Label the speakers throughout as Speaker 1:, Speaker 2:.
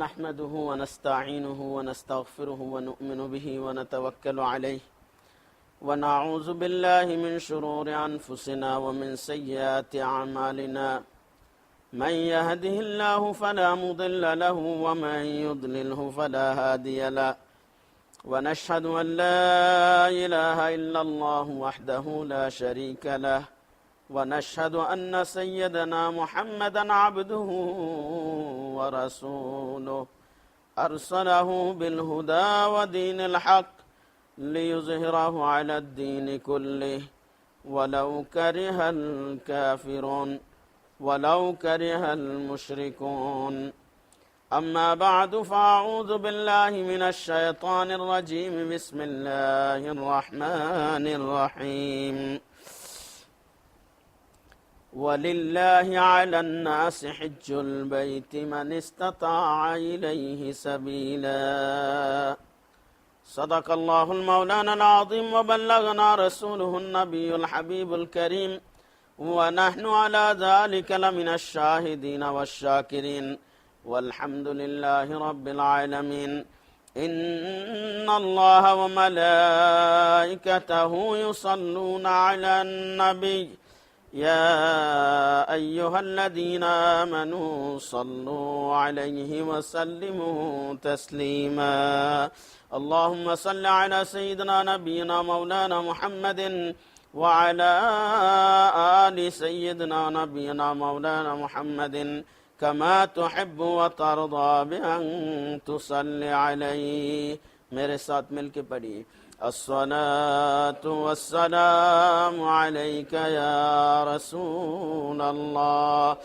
Speaker 1: نحمده ونستعينه ونستغفره ونؤمن به ونتوكل عليه ونعوذ بالله من شرور أنفسنا ومن سيئات أعمالنا من يهده الله فلا مضل له ومن يضلله فلا هادي له ونشهد أن لا إله إلا الله وحده لا شريك له ونشهد أن سيدنا محمدا عبده ورسوله أرسله بالهدى ودين الحق ليظهره على الدين كله ولو كره الكافرون ولو كره المشركون أما بعد فأعوذ بالله من الشيطان الرجيم بسم الله الرحمن الرحيم ولله على الناس حج البيت من استطاع إليه سبيلا صدق الله المولانا العظيم وبلغنا رسوله النبي الحبيب الكريم ونحن على ذلك لمن الشاهدين والشاكرين والحمد لله رب العالمين إن الله وملائكته يصلون على النبي يا أيها الذين آمنوا صلوا عليه وسلموا تسليما اللهم صل على سيدنا نبينا مولانا محمد وعلى آل سيدنا نبينا مولانا محمد كما تحب وترضى بأن تصلي عليه میرے ساتھ مل کے پڑھیے الصلاة والسلام عليك يا رسول الله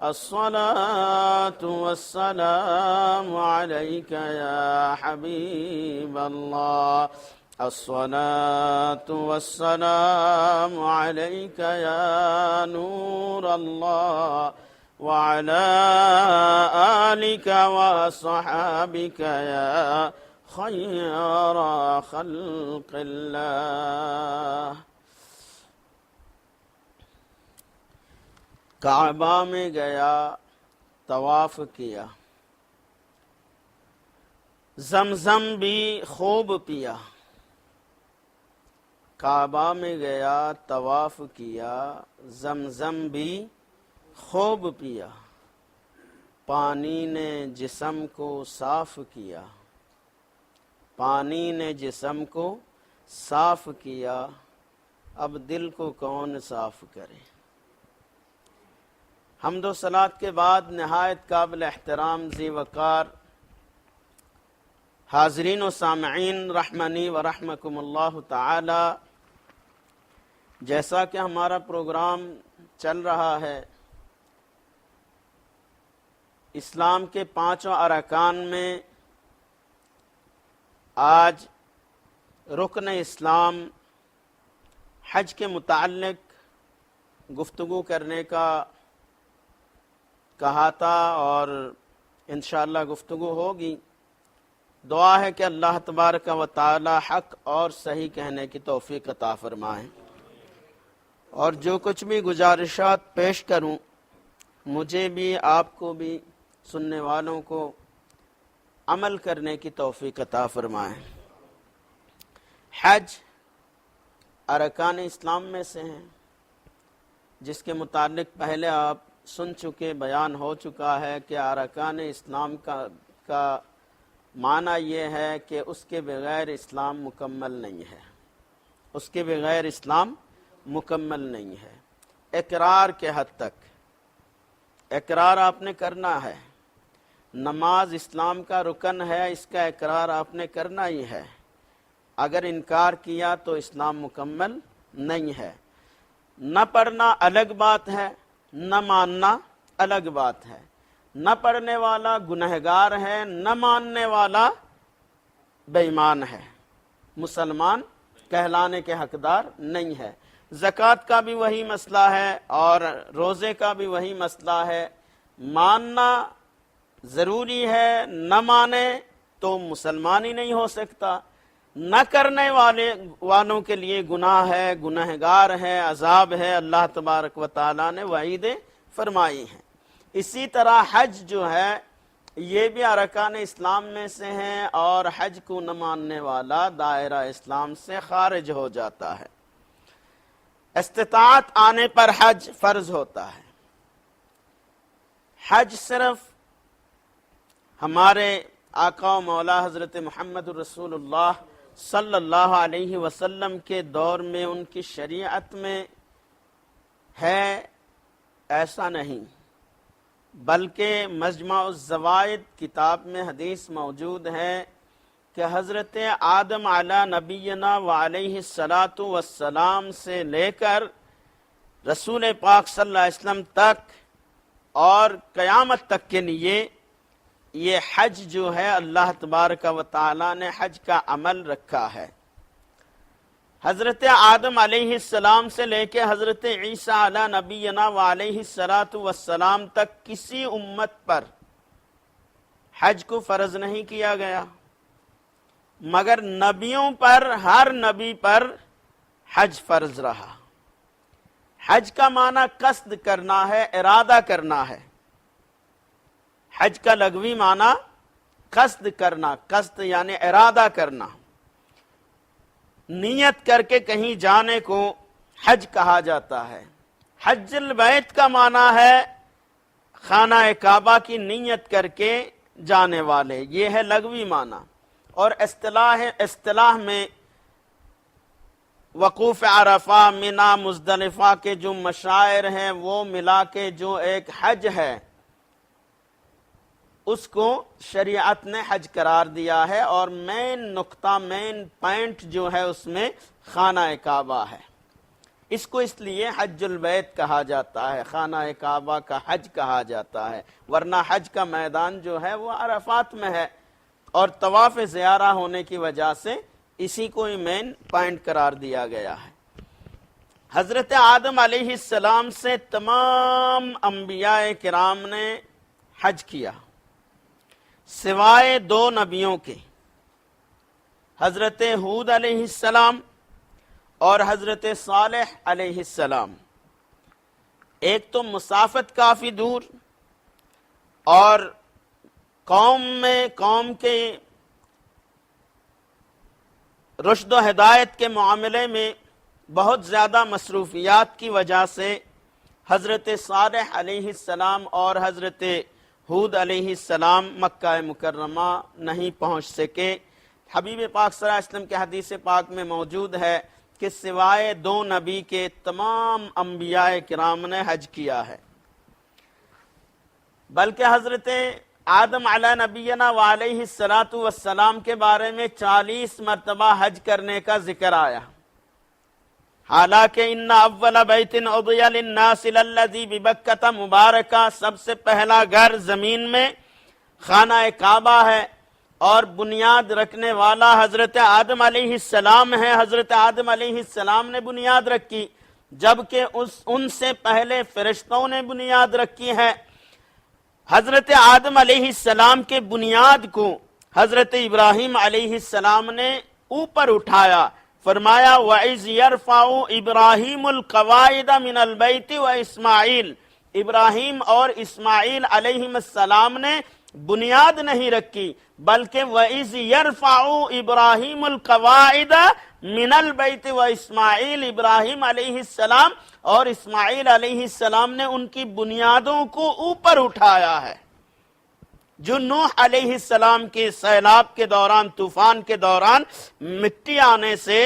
Speaker 1: الصلاة والسلام عليك يا حبيب الله الصلاة والسلام عليك يا نور الله وعلى آلك وصحابك يا خير خلق الله کعبہ میں گیا طواف کیا زمزم بھی خوب پیا کعبہ میں گیا طواف کیا زمزم بھی خوب پیا پانی نے جسم کو صاف کیا پانی نے جسم کو صاف کیا اب دل کو کون صاف کرے حمد و صلات کے بعد نہایت قابل احترام ذی وقار حاضرین و سامعین رحمنی و رحمکم اللہ تعالی، جیسا کہ ہمارا پروگرام چل رہا ہے اسلام کے 5 ارکان میں آج رکن اسلام حج کے متعلق گفتگو کرنے کا کہا تھا اور انشاءاللہ گفتگو ہوگی۔ دعا ہے کہ اللہ تبارک و تعالی حق اور صحیح کہنے کی توفیق عطا فرمائے، اور جو کچھ بھی گزارشات پیش کروں مجھے بھی آپ کو بھی سننے والوں کو عمل کرنے کی توفیق عطا فرمائے۔ حج ارکان اسلام میں سے ہیں، جس کے متعلق پہلے آپ سن چکے، بیان ہو چکا ہے کہ ارکان اسلام کا معنی یہ ہے کہ اس کے بغیر اسلام مکمل نہیں ہے، اس کے بغیر اسلام مکمل نہیں ہے۔ اقرار کے حد تک اقرار آپ نے کرنا ہے، نماز اسلام کا رکن ہے، اس کا اقرار آپ نے کرنا ہی ہے، اگر انکار کیا تو اسلام مکمل نہیں ہے۔ نہ پڑھنا الگ بات ہے، نہ ماننا الگ بات ہے۔ نہ پڑھنے والا گنہگار ہے، نہ ماننے والا بے ایمان ہے، مسلمان کہلانے کے حقدار نہیں ہے۔ زکوٰۃ کا بھی وہی مسئلہ ہے اور روزے کا بھی وہی مسئلہ ہے، ماننا ضروری ہے، نہ مانے تو مسلمان ہی نہیں ہو سکتا۔ نہ کرنے والوں کے لیے گناہ ہے، گنہگار ہے، عذاب ہے، اللہ تبارک و تعالیٰ نے وعیدیں فرمائی ہیں۔ اسی طرح حج جو ہے یہ بھی ارکان اسلام میں سے ہیں، اور حج کو نہ ماننے والا دائرہ اسلام سے خارج ہو جاتا ہے۔ استطاعت آنے پر حج فرض ہوتا ہے۔ حج صرف ہمارے آقا و مولا حضرت محمد رسول اللہ صلی اللہ علیہ وسلم کے دور میں ان کی شریعت میں ہے ایسا نہیں، بلکہ مجمع الزوائد کتاب میں حدیث موجود ہے کہ حضرت آدم علی نبینا و علیہ الصلاۃ والسلام سے لے کر رسول پاک صلی اللہ علیہ وسلم تک اور قیامت تک کے لیے یہ حج جو ہے اللہ تبارک و تعالی نے حج کا عمل رکھا ہے۔ حضرت آدم علیہ السلام سے لے کے حضرت عیسیٰ علی نبینا و علیہ الصلاۃ والسلام تک کسی امت پر حج کو فرض نہیں کیا گیا، مگر نبیوں پر، ہر نبی پر حج فرض رہا۔ حج کا معنی قصد کرنا ہے، ارادہ کرنا ہے۔ حج کا لغوی معنی قصد کرنا، قصد یعنی ارادہ کرنا، نیت کر کے کہیں جانے کو حج کہا جاتا ہے۔ حج البیت کا معنی ہے خانہ کعبہ کی نیت کر کے جانے والے، یہ ہے لغوی معنی۔ اور اصطلاح میں وقوف عرفہ، منا، مزدلفہ کے جو مشاعر ہیں وہ ملا کے جو ایک حج ہے اس کو شریعت نے حج قرار دیا ہے، اور مین نقطہ، مین پوائنٹ جو ہے اس میں خانہ کعبہ ہے۔ اس کو اس لیے حج البیت کہا جاتا ہے، خانہ کعبہ کا حج کہا جاتا ہے، ورنہ حج کا میدان جو ہے وہ عرفات میں ہے، اور طواف زیارہ ہونے کی وجہ سے اسی کو ہی مین پوائنٹ قرار دیا گیا ہے۔ حضرت آدم علیہ السلام سے تمام انبیاء کرام نے حج کیا سوائے دو نبیوں کے، حضرت ہود علیہ السلام اور حضرت صالح علیہ السلام۔ ایک تو مسافت کافی دور، اور قوم کے رشد و ہدایت کے معاملے میں بہت زیادہ مصروفیات کی وجہ سے حضرت صالح علیہ السلام اور حضرت ہود علیہ السلام مکہ مکرمہ نہیں پہنچ سکے۔ حبیب پاک صلی اللہ علیہ وسلم کے حدیث پاک میں موجود ہے کہ سوائے دو نبی کے تمام انبیاء کرام نے حج کیا ہے، بلکہ حضرت آدم علی نبینا و علیہ الصلاۃ والسلام کے بارے میں 40 مرتبہ حج کرنے کا ذکر آیا۔ حالانکہ ان اول بیت اضی للناس الذی ببکۃ مبارکہ، سب سے پہلا گھر زمین میں خانہ کعبہ ہے، اور بنیاد رکھنے والا حضرت آدم علیہ السلام ہے۔ حضرت آدم علیہ السلام نے بنیاد رکھی، جبکہ ان سے پہلے فرشتوں نے بنیاد رکھی ہے۔ حضرت آدم علیہ السلام کے بنیاد کو حضرت ابراہیم علیہ السلام نے اوپر اٹھایا، فرمایا وَإِذْ يَرْفَعُ إِبْرَاهِيمُ الْقَوَاعِدَ مِنَ الْبَيْتِ وَإِسْمَاعِيل، ابراہیم اور اسماعیل علیہ السلام نے بنیاد نہیں رکھی، بلکہ وَإِذْ يَرْفَعُ إِبْرَاهِيمُ الْقَوَاعِدَ مِنَ الْبَيْتِ وَإِسْمَاعِيل، ابراہیم علیہ السلام اور اسماعیل علیہ السلام نے ان کی بنیادوں کو اوپر اٹھایا ہے۔ جو نوح علیہ السلام کے سیلاب کے دوران، طوفان کے دوران مٹی آنے سے،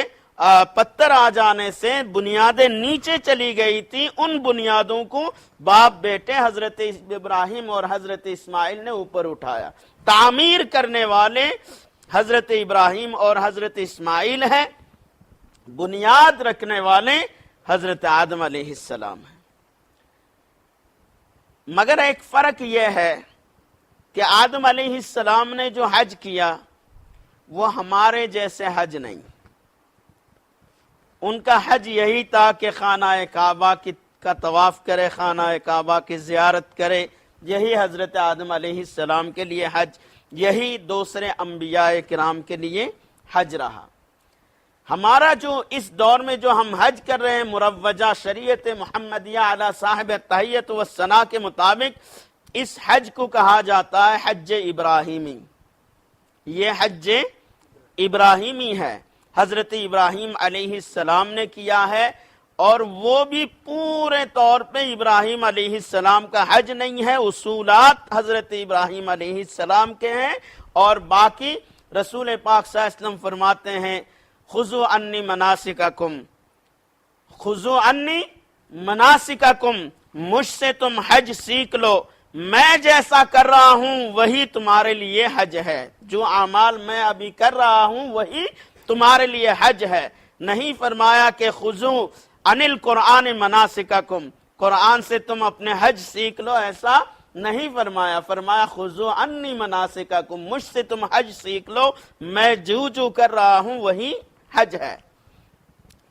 Speaker 1: پتھر آ جانے سے بنیادیں نیچے چلی گئی تھی، ان بنیادوں کو باپ بیٹے حضرت ابراہیم اور حضرت اسماعیل نے اوپر اٹھایا۔ تعمیر کرنے والے حضرت ابراہیم اور حضرت اسماعیل ہیں، بنیاد رکھنے والے حضرت آدم علیہ السلام ہیں۔ مگر ایک فرق یہ ہے کہ آدم علیہ السلام نے جو حج کیا وہ ہمارے جیسے حج نہیں۔ ان کا حج یہی تھا کہ خانہ کعبہ کا طواف کرے، خانہ کعبہ کی زیارت کرے، یہی حضرت آدم علیہ السلام کے لیے حج، یہی دوسرے انبیاء کرام کے لیے حج رہا۔ ہمارا جو اس دور میں جو ہم حج کر رہے ہیں، مروجہ شریعت محمدیہ علی صاحب تحیت و ثنا کے مطابق اس حج کو کہا جاتا ہے حج ابراہیمی. یہ حج ابراہیمی ہے، حضرت ابراہیم علیہ السلام نے کیا ہے، اور وہ بھی پورے طور پہ ابراہیم علیہ السلام کا حج نہیں ہے، اصولات حضرت ابراہیم علیہ السلام کے ہیں، اور باقی رسول پاک صلی اللہ علیہ وسلم فرماتے ہیں خذوا عنی مناسککم، خذوا عنی مناسککم، مجھ سے تم حج سیکھ لو، میں جیسا کر رہا ہوں وہی تمہارے لیے حج ہے، جو اعمال میں ابھی کر رہا ہوں وہی تمہارے لیے حج ہے. نہیں فرمایا کہ خذوا عن القرآن مناسککم، قرآن سے تم اپنے حج سیکھ لو، ایسا نہیں فرمایا. فرمایا خذوا عنی مناسککم، مجھ سے تم حج سیکھ لو، میں جو کر رہا ہوں وہی حج ہے.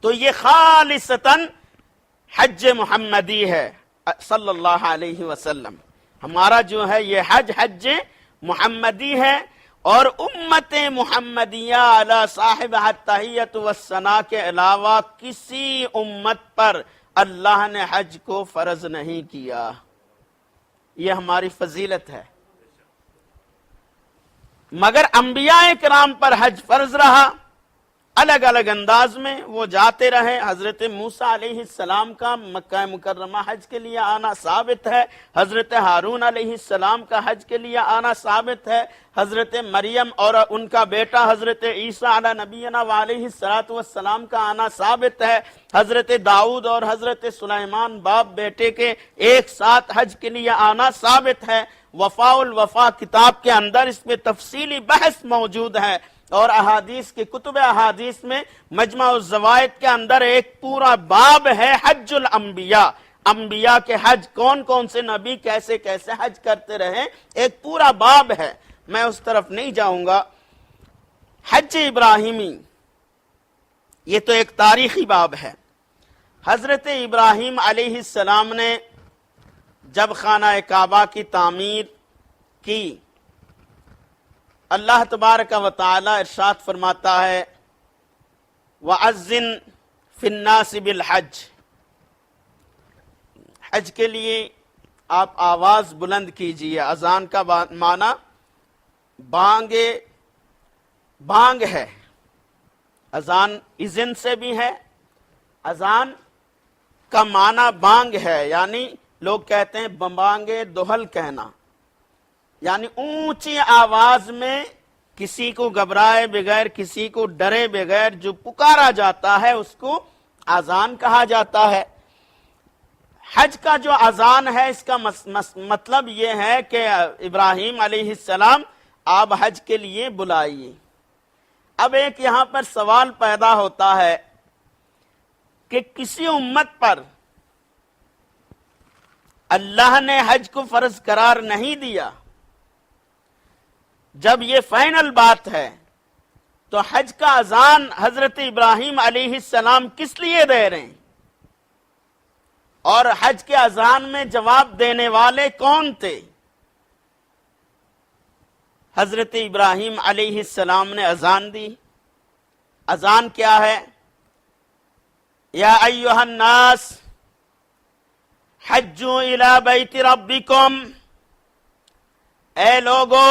Speaker 1: تو یہ خالصتاً حج محمدی ہے صلی اللہ علیہ وسلم. ہمارا جو ہے یہ حج محمدی ہے، اور امت محمدیہ علی صاحب التحیۃ والثناء کے علاوہ کسی امت پر اللہ نے حج کو فرض نہیں کیا. یہ ہماری فضیلت ہے. مگر انبیاء کرام پر حج فرض رہا، الگ الگ انداز میں وہ جاتے رہے. حضرت موسیٰ علیہ السلام کا مکہ مکرمہ حج کے لیے آنا ثابت ہے، حضرت ہارون علیہ السلام کا حج کے لیے آنا ثابت ہے، حضرت مریم اور ان کا بیٹا حضرت عیسیٰ علی نبینا وعلیہ السلام کا آنا ثابت ہے، حضرت داؤد اور حضرت سلیمان باپ بیٹے کے ایک ساتھ حج کے لیے آنا ثابت ہے. وفاء الوفا کتاب کے اندر اس پہ تفصیلی بحث موجود ہے، اور احادیث کے کتب احادیث میں مجمع الزوائد کے اندر ایک پورا باب ہے حج الانبیاء، انبیاء کے حج، کون کون سے نبی کیسے کیسے حج کرتے رہے، ایک پورا باب ہے. میں اس طرف نہیں جاؤں گا. حج ابراہیمی یہ تو ایک تاریخی باب ہے. حضرت ابراہیم علیہ السلام نے جب خانہ کعبہ کی تعمیر کی، اللہ تبارک و تعالی ارشاد فرماتا ہے وَأَذِّن فِي النَّاسِ بِالْحَجِّ، حج کے لیے آپ آواز بلند کیجئے. اذان کا معنی بانگ ہے. اذان اذن سے بھی ہے، اذان کا معنی بانگ ہے، یعنی لوگ کہتے ہیں بانگ دہل کہنا، یعنی اونچی آواز میں کسی کو گھبرائے بغیر، کسی کو ڈرے بغیر جو پکارا جاتا ہے اس کو اذان کہا جاتا ہے. حج کا جو اذان ہے اس کا مطلب یہ ہے کہ ابراہیم علیہ السلام آپ حج کے لیے بلائیے. اب ایک یہاں پر سوال پیدا ہوتا ہے کہ کسی امت پر اللہ نے حج کو فرض قرار نہیں دیا، جب یہ فائنل بات ہے تو حج کا اذان حضرت ابراہیم علیہ السلام کس لیے دے رہے ہیں، اور حج کے اذان میں جواب دینے والے کون تھے؟ حضرت ابراہیم علیہ السلام نے اذان دی. اذان کیا ہے؟ یا ایھا الناس حجوا الی بیت ربکم، اے لوگو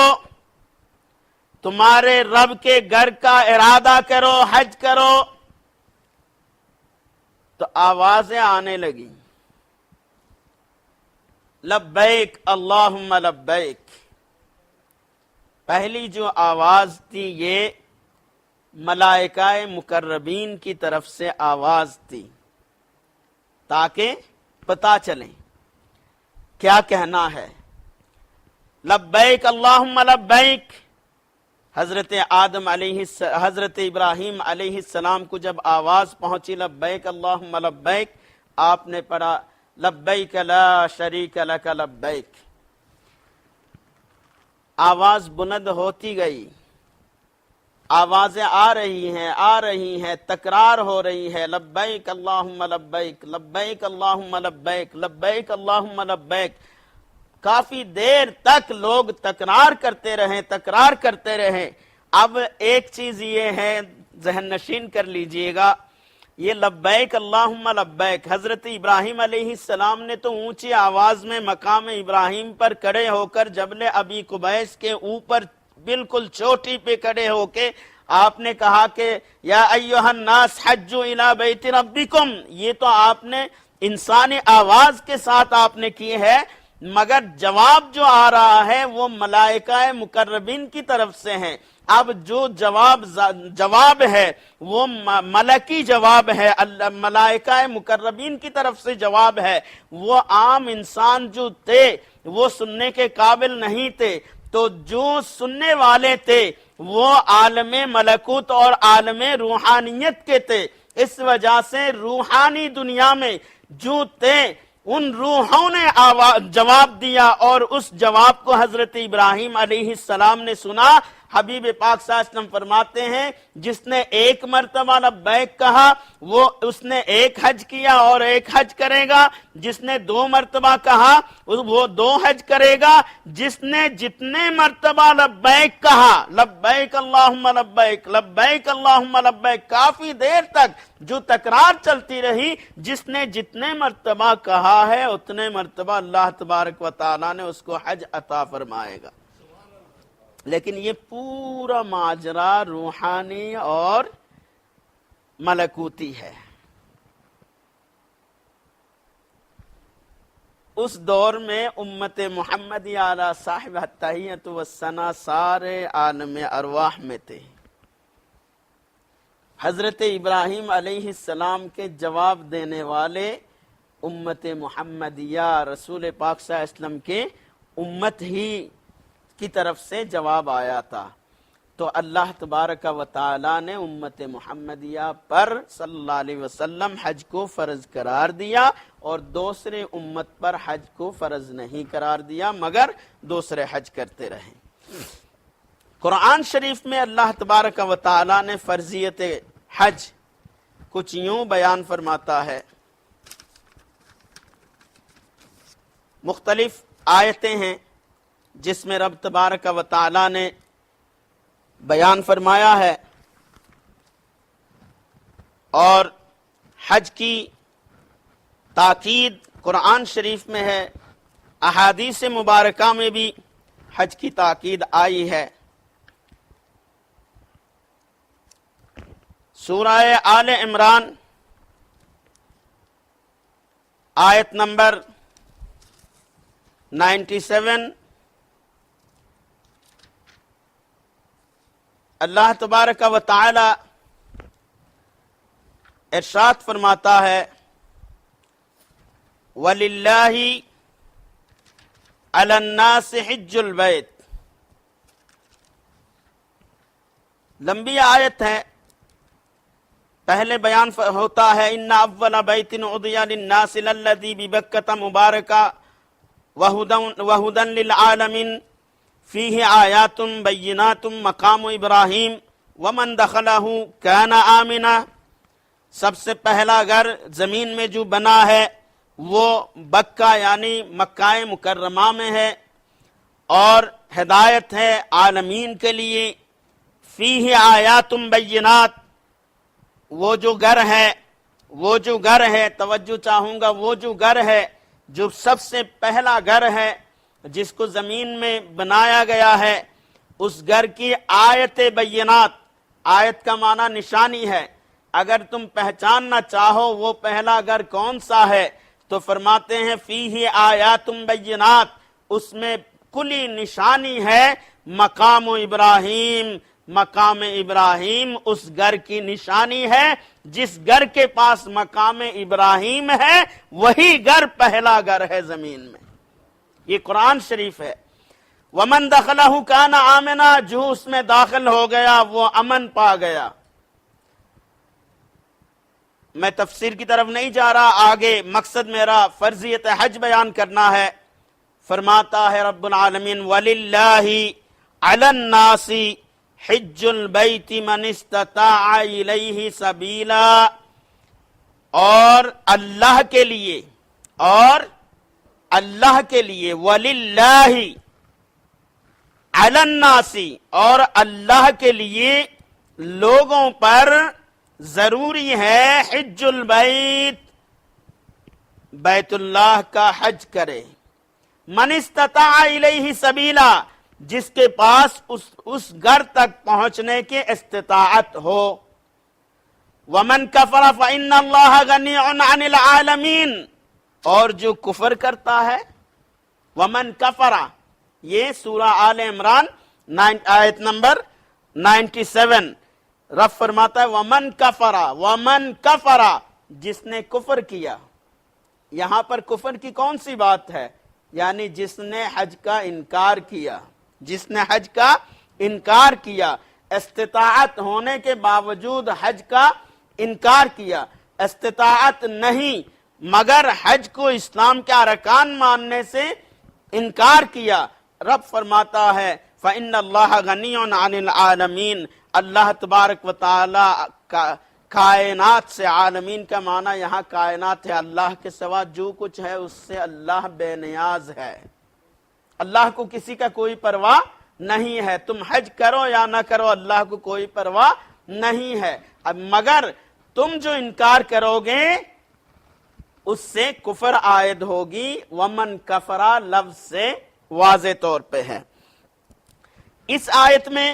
Speaker 1: تمہارے رب کے گھر کا ارادہ کرو، حج کرو. تو آوازیں آنے لگیں، لبیک اللہم لبیک. پہلی جو آواز تھی یہ ملائکہ مقربین کی طرف سے آواز تھی، تاکہ پتہ چلیں کیا کہنا ہے. لبیک اللہم لبیک. حضرت حضرت ابراہیم علیہ السلام کو جب آواز پہنچی لبیک اللہم لبیک، آپ نے پڑھا لبیک لا شریک لک لبیک. آواز بلند ہوتی گئی، آوازیں آ رہی ہیں، تکرار ہو رہی ہے، لبیک اللہم لبیک، لبیک اللہم لبیک، لبیک اللہم لبیک. کافی دیر تک لوگ تکرار کرتے رہے. اب ایک چیز یہ ہے، ذہن نشین کر لیجئے گا یہ لبیک اللہم لبیک، حضرت ابراہیم علیہ السلام نے تو اونچی آواز میں مقام ابراہیم پر کھڑے ہو کر جبل ابی قبیس کے اوپر بالکل چوٹی پہ کھڑے ہو کے آپ نے کہا کہ یا ایھا الناس حجوا الی بیت ربکم، یہ تو آپ نے انسانی آواز کے ساتھ آپ نے کی ہے، مگر جواب جو آ رہا ہے وہ ملائکہ مقربین کی طرف سے ہے۔ اب جو جواب ہے وہ ملکی جواب ہے، ملائکہ مقربین کی طرف سے جواب ہے، وہ عام انسان جو تھے وہ سننے کے قابل نہیں تھے، تو جو سننے والے تھے وہ عالم ملکوت اور عالم روحانیت کے تھے، اس وجہ سے روحانی دنیا میں جو تھے ان روحوں نے جواب دیا، اور اس جواب کو حضرت ابراہیم علیہ السلام نے سنا۔ حبیب پاک صلی اللہ علیہ وسلم فرماتے ہیں جس نے ایک مرتبہ لبیک کہا وہ اس نے ایک حج کیا اور ایک حج کرے گا، جس نے 2 مرتبہ کہا وہ 2 حج کرے گا، جس نے جتنے مرتبہ لبیک کہا، لبیک اللہم لبیک لبیک اللہم لبیک، کافی دیر تک جو تکرار چلتی رہی، جس نے جتنے مرتبہ کہا ہے اتنے مرتبہ اللہ تبارک و تعالیٰ نے اس کو حج عطا فرمائے گا۔ لیکن یہ پورا ماجرا روحانی اور ملکوتی ہے۔ اس دور میں امت محمدی علی صاحب التحیۃ والثناء سارے عالم ارواح میں تھے۔ حضرت ابراہیم علیہ السلام کے جواب دینے والے امت محمدیہ رسول پاک صلی اللہ علیہ وسلم کے امت ہی کی طرف سے جواب آیا تھا، تو اللہ تبارک و تعالی نے امت محمدیہ پر صلی اللہ علیہ وسلم حج کو فرض قرار دیا، اور دوسرے امت پر حج کو فرض نہیں قرار دیا مگر دوسرے حج کرتے رہے۔ قرآن شریف میں اللہ تبارک و تعالی نے فرضیت حج کچھ یوں بیان فرماتا ہے۔ مختلف آیتیں ہیں جس میں رب تبارک و تعالی نے بیان فرمایا ہے، اور حج کی تاکید قرآن شریف میں ہے، احادیث مبارکہ میں بھی حج کی تاکید آئی ہے۔ سورہ آل عمران آیت نمبر 97، اللہ تبارک و تعالی ارشاد فرماتا ہے وَلِلَّهِ عَلَى النَّاسِ حِجُّ الْبَيْتِ، لمبی آیت ہے، پہلے بیان ہوتا ہے ان اول بیت عُدِّیَ للناس للذی ببکۃ مبارکہ وہدی للعالمین فیہ آیات بینات مقام ابراہیم ومن دخلہ کان آمنا، سب سے پہلا گھر زمین میں جو بنا ہے وہ بکہ یعنی مکہ مکرمہ میں ہے، اور ہدایت ہے عالمین کے لیے۔ فیہ آیات بینات، وہ جو گھر ہے توجہ چاہوں گا، وہ جو گھر ہے جو سب سے پہلا گھر ہے جس کو زمین میں بنایا گیا ہے، اس گھر کی آیت بینات، آیت کا معنی نشانی ہے، اگر تم پہچاننا چاہو وہ پہلا گھر کون سا ہے تو فرماتے ہیں فیہ آیات بینات، اس میں کلی نشانی ہے مقام ابراہیم، مقام ابراہیم اس گھر کی نشانی ہے، جس گھر کے پاس مقام ابراہیم ہے وہی گھر پہلا گھر ہے زمین میں، یہ قرآن شریف ہے۔ ومن دخلہ کان آمنا، جو اس میں داخل ہو گیا وہ امن پا گیا۔ میں تفسیر کی طرف نہیں جا رہا، آگے مقصد میرا فرضیت حج بیان کرنا ہے۔ فرماتا ہے رب العالمین وَلِلَّهِ عَلَى النَّاسِ حِجُّ الْبَيْتِ مَنِ اسْتَطَاعَ إِلَيْهِ سَبِيلًا، اور اللہ کے لیے وَلِلَّهِ عَلَى النَّاسِ، اور اللہ کے لیے لوگوں پر ضروری ہے حج البیت، بیت اللہ کا حج کرے، من استطاع الیہ سبیلا، جس کے پاس اس گھر تک پہنچنے کی استطاعت ہو، ومن کفر فإن اللہ غنی عن العالمین، اور جو کفر کرتا ہے، ومن کفر، یہ سورہ آل عمران آیت نمبر 97، رب فرماتا ہے ومن کفر، جس نے کفر کیا۔ یہاں پر کفر کی کون سی بات ہے؟ یعنی جس نے حج کا انکار کیا، جس نے حج کا انکار کیا، استطاعت ہونے کے باوجود حج کا انکار کیا، استطاعت نہیں مگر حج کو اسلام کے ارکان ماننے سے انکار کیا، رب فرماتا ہے فإن اللہ غنی عن العالمین، اللہ تبارک و تعالی کائنات سے، عالمین کا معنی یہاں کائنات ہے، اللہ کے سوا جو کچھ ہے اس سے اللہ بے نیاز ہے، اللہ کو کسی کا کوئی پرواہ نہیں ہے، تم حج کرو یا نہ کرو اللہ کو کوئی پرواہ نہیں ہے، اب مگر تم جو انکار کرو گے اس سے کفر عائد ہوگی، ومن کفرا لفظ سے واضح طور پہ ہے۔ اس آیت میں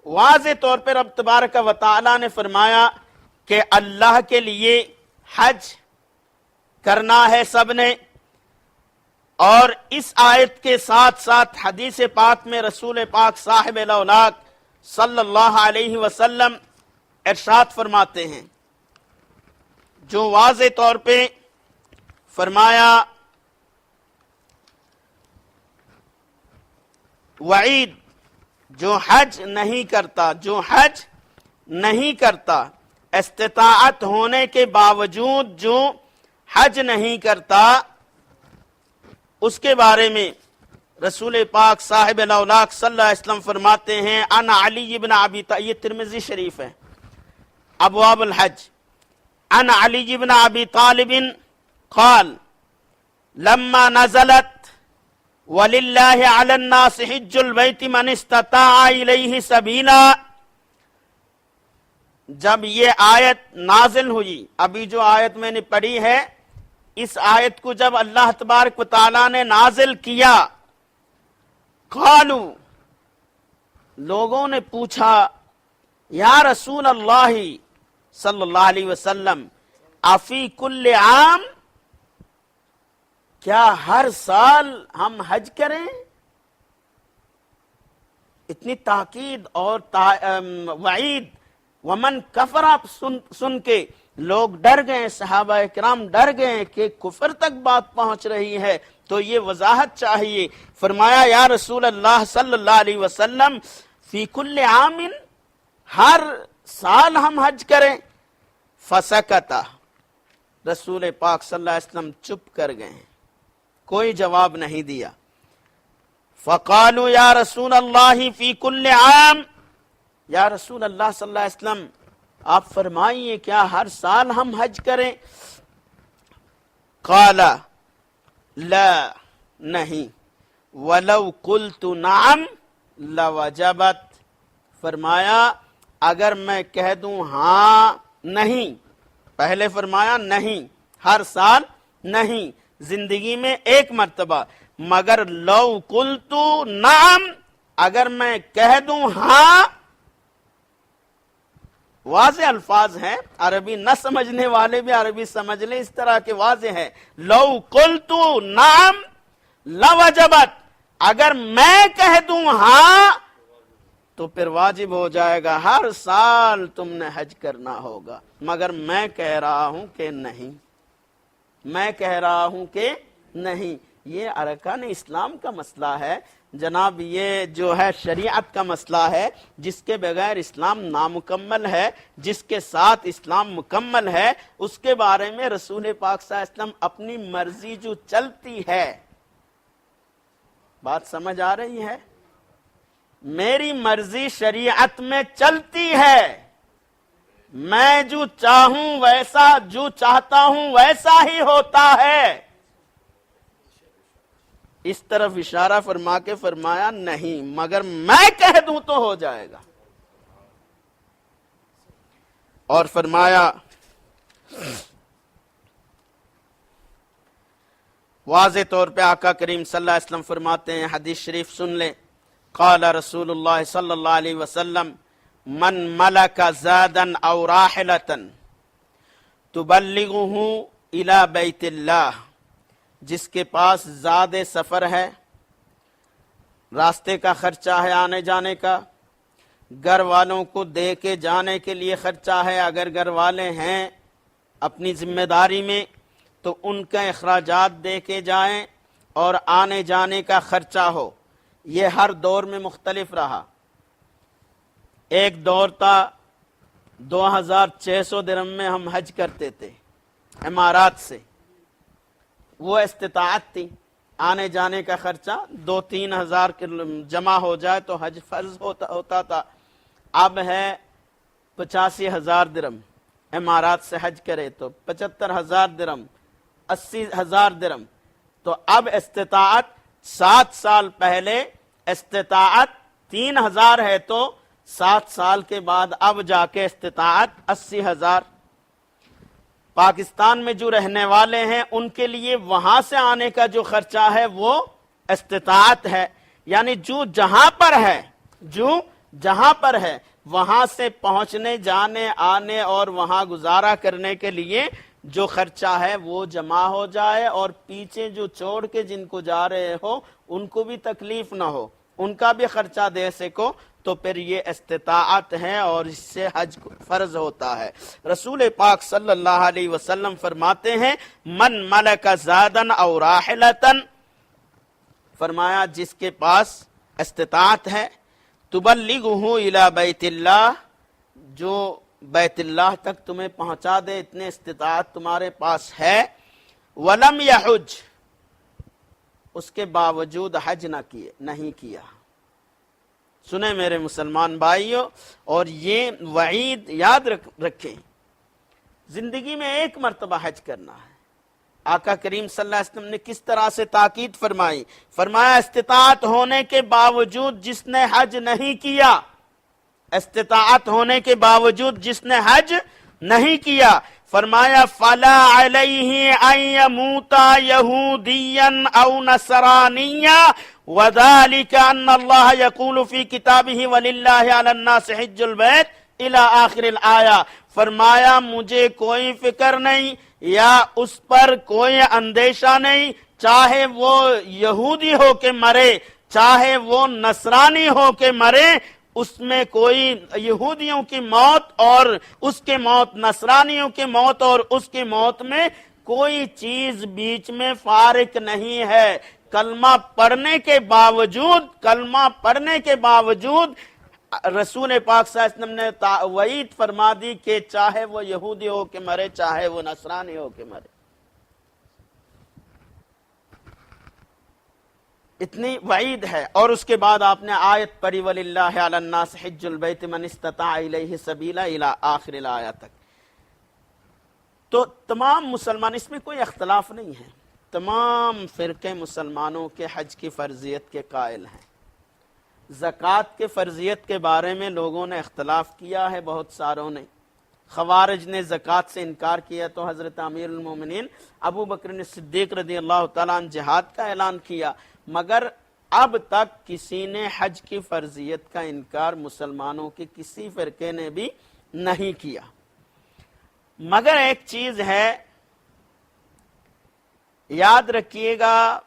Speaker 1: واضح طور پہ رب تبارک و تعالی نے فرمایا کہ اللہ کے لیے حج کرنا ہے سب نے، اور اس آیت کے ساتھ ساتھ حدیث پاک میں رسول پاک صاحب الاولاق صلی اللہ علیہ وسلم ارشاد فرماتے ہیں، جو واضح طور پہ فرمایا وعید، جو حج نہیں کرتا، استطاعت ہونے کے باوجود جو حج نہیں کرتا، اس کے بارے میں رسول پاک صاحب الاولاق صلی اللہ علیہ وسلم فرماتے ہیں ان علی بن ابی طالب، یہ ترمذی شریف ہے، ابواب الحج، ان علی بن ابی طالب قال لما نزلت وَلِلَّهِ عَلَى النَّاسِ حِجُّ الْبَيْتِ مَنِ اسْتَطَاعَ إِلَيْهِ سَبِيلًا، جب یہ آیت نازل ہوئی، ابھی جو آیت میں نے پڑھی ہے، اس آیت کو جب اللہ تبارک و تعالیٰ نے نازل کیا، قالوا، لوگوں نے پوچھا یا رسول اللہ صلی اللہ علیہ وسلم افی کل عام، کیا ہر سال ہم حج کریں؟ اتنی تاکید اور وعید، ومن کفر سن کے لوگ ڈر گئے، صحابہ کرام ڈر گئے کہ کفر تک بات پہنچ رہی ہے، تو یہ وضاحت چاہیے۔ فرمایا یا رسول اللہ صلی اللہ علیہ وسلم فی کل عام، ہر سال ہم حج کریں؟ فسکتا، رسول پاک صلی اللہ علیہ وسلم چپ کر گئے، کوئی جواب نہیں دیا۔ فقالوا یا رسول اللہ فی کل عام، یا رسول اللہ صلی اللہ علیہ وسلم آپ فرمائیے کیا ہر سال ہم حج کریں؟ قال لا، نہیں، ولو قلت نعم لوجبت، فرمایا اگر میں کہہ دوں ہاں، نہیں، پہلے فرمایا نہیں، ہر سال نہیں، زندگی میں ایک مرتبہ، مگر لو قلت نعم، اگر میں کہہ دوں ہاں، واضح الفاظ ہیں، عربی نہ سمجھنے والے بھی عربی سمجھ لیں، اس طرح کے واضح ہے، لو قلت نعم لوجبت، اگر میں کہہ دوں ہاں تو پھر واجب ہو جائے گا، ہر سال تم نے حج کرنا ہوگا، مگر میں کہہ رہا ہوں کہ نہیں، میں کہہ رہا ہوں کہ نہیں۔ یہ ارکان اسلام کا مسئلہ ہے جناب، یہ جو ہے شریعت کا مسئلہ ہے، جس کے بغیر اسلام نامکمل ہے، جس کے ساتھ اسلام مکمل ہے، اس کے بارے میں رسول پاک صلی اللہ علیہ وسلم اپنی مرضی جو چلتی ہے، بات سمجھ آ رہی ہے؟ میری مرضی شریعت میں چلتی ہے، میں جو چاہوں ویسا، جو چاہتا ہوں ویسا ہی ہوتا ہے، اس طرف اشارہ فرما کے فرمایا نہیں، مگر میں کہہ دوں تو ہو جائے گا۔ اور فرمایا واضح طور پہ آقا کریم صلی اللہ علیہ وسلم فرماتے ہیں، حدیث شریف سن لیں، قال رسول اللہ صلی اللہ علیہ وسلم من ملک زادا او راحلتا تبلغه الى بیت اللہ، جس کے پاس زاد سفر ہے، راستے کا خرچہ ہے، آنے جانے کا، گھر والوں کو دے کے جانے کے لیے خرچہ ہے، اگر گھر والے ہیں اپنی ذمہ داری میں تو ان کا اخراجات دے کے جائیں، اور آنے جانے کا خرچہ ہو۔ یہ ہر دور میں مختلف رہا۔ ایک دور تھا 2600 درہم میں ہم حج کرتے تھے امارات سے، وہ استطاعت تھی، آنے جانے کا خرچہ 2-3 ہزار جمع ہو جائے تو حج فرض ہوتا تھا۔ اب ہے 85,000 درہم، امارات سے حج کرے تو 75,000 درہم، 80,000 درہم۔ تو اب استطاعت 7 سال پہلے استطاعت 3,000 ہے تو 7 سال کے بعد اب جا کے استطاعت 80,000۔ پاکستان میں جو رہنے والے ہیں ان کے لیے وہاں سے آنے کا جو خرچہ ہے وہ استطاعت ہے، یعنی جو جہاں پر ہے وہاں سے پہنچنے، جانے، آنے اور وہاں گزارا کرنے کے لیے جو خرچہ ہے وہ جمع ہو جائے، اور پیچھے جو چھوڑ کے جن کو جا رہے ہو ان کو بھی تکلیف نہ ہو، ان کا بھی خرچہ دے سکو، تو پھر یہ استطاعت ہے اور اس سے حج فرض ہوتا ہے۔ رسول پاک صلی اللہ علیہ وسلم فرماتے ہیں من ملک زادن او راحلتن، فرمایا جس کے پاس استطاعت ہے، تبلغہ الی بیت اللہ، جو بیت اللہ تک تمہیں پہنچا دے، اتنے استطاعت تمہارے پاس ہے، ولم یحج، اس کے باوجود حج نہیں کیا۔ سنیں میرے مسلمان بھائیوں، اور یہ وعید یاد رکھیں، زندگی میں ایک مرتبہ حج کرنا ہے۔ آقا کریم صلی اللہ علیہ وسلم نے کس طرح سے تاکید فرمائی، فرمایا استطاعت ہونے کے باوجود جس نے حج نہیں کیا، استطاعت ہونے کے باوجود جس نے حج نہیں کیا، فرمایا فلا علیہ ان یموت یہودیا او نصرانیا وذلک ان اللہ یقول فی کتابہ وللہ علی الناس حج البیت الی آخر الآیہ، فرمایا مجھے کوئی فکر نہیں یا اس پر کوئی اندیشہ نہیں، چاہے وہ یہودی ہو کے مرے، چاہے وہ نصرانی ہو کے مرے، اس میں کوئی یہودیوں کی موت اور اس کے موت، نصرانیوں کی موت اور اس کی موت میں کوئی چیز بیچ میں فارق نہیں ہے۔ کلمہ پڑھنے کے باوجود رسول پاک صلی اللہ علیہ وسلم نے وعید فرما دی کہ چاہے وہ یہودی ہو کے مرے، چاہے وہ نصرانی ہو کے مرے، اتنی وعید ہے۔ اور اس کے بعد آپ نے آیت پڑھی وَلِلَّهِ عَلَى النَّاسِ حِجُّ الْبَيْتِ مَنِ اسْتَطَاعَ إِلَيْهِ سَبِيلًا إِلَى آخر الآیہ تک۔ تو تمام مسلمان، اس میں کوئی اختلاف نہیں ہے، تمام فرقے مسلمانوں کے حج کی فرضیت کے قائل ہیں۔ زکوٰۃ کے فرضیت کے بارے میں لوگوں نے اختلاف کیا ہے، بہت ساروں نے۔ خوارج نے زکوٰۃ سے انکار کیا تو حضرت امیر المومنین ابو بکر صدیق رضی اللہ تعالیٰ عنہ جہاد کا اعلان کیا، مگر اب تک کسی نے حج کی فرضیت کا انکار مسلمانوں کے کسی فرقے نے بھی نہیں کیا۔ مگر ایک چیز ہے، یاد رکھیے گا،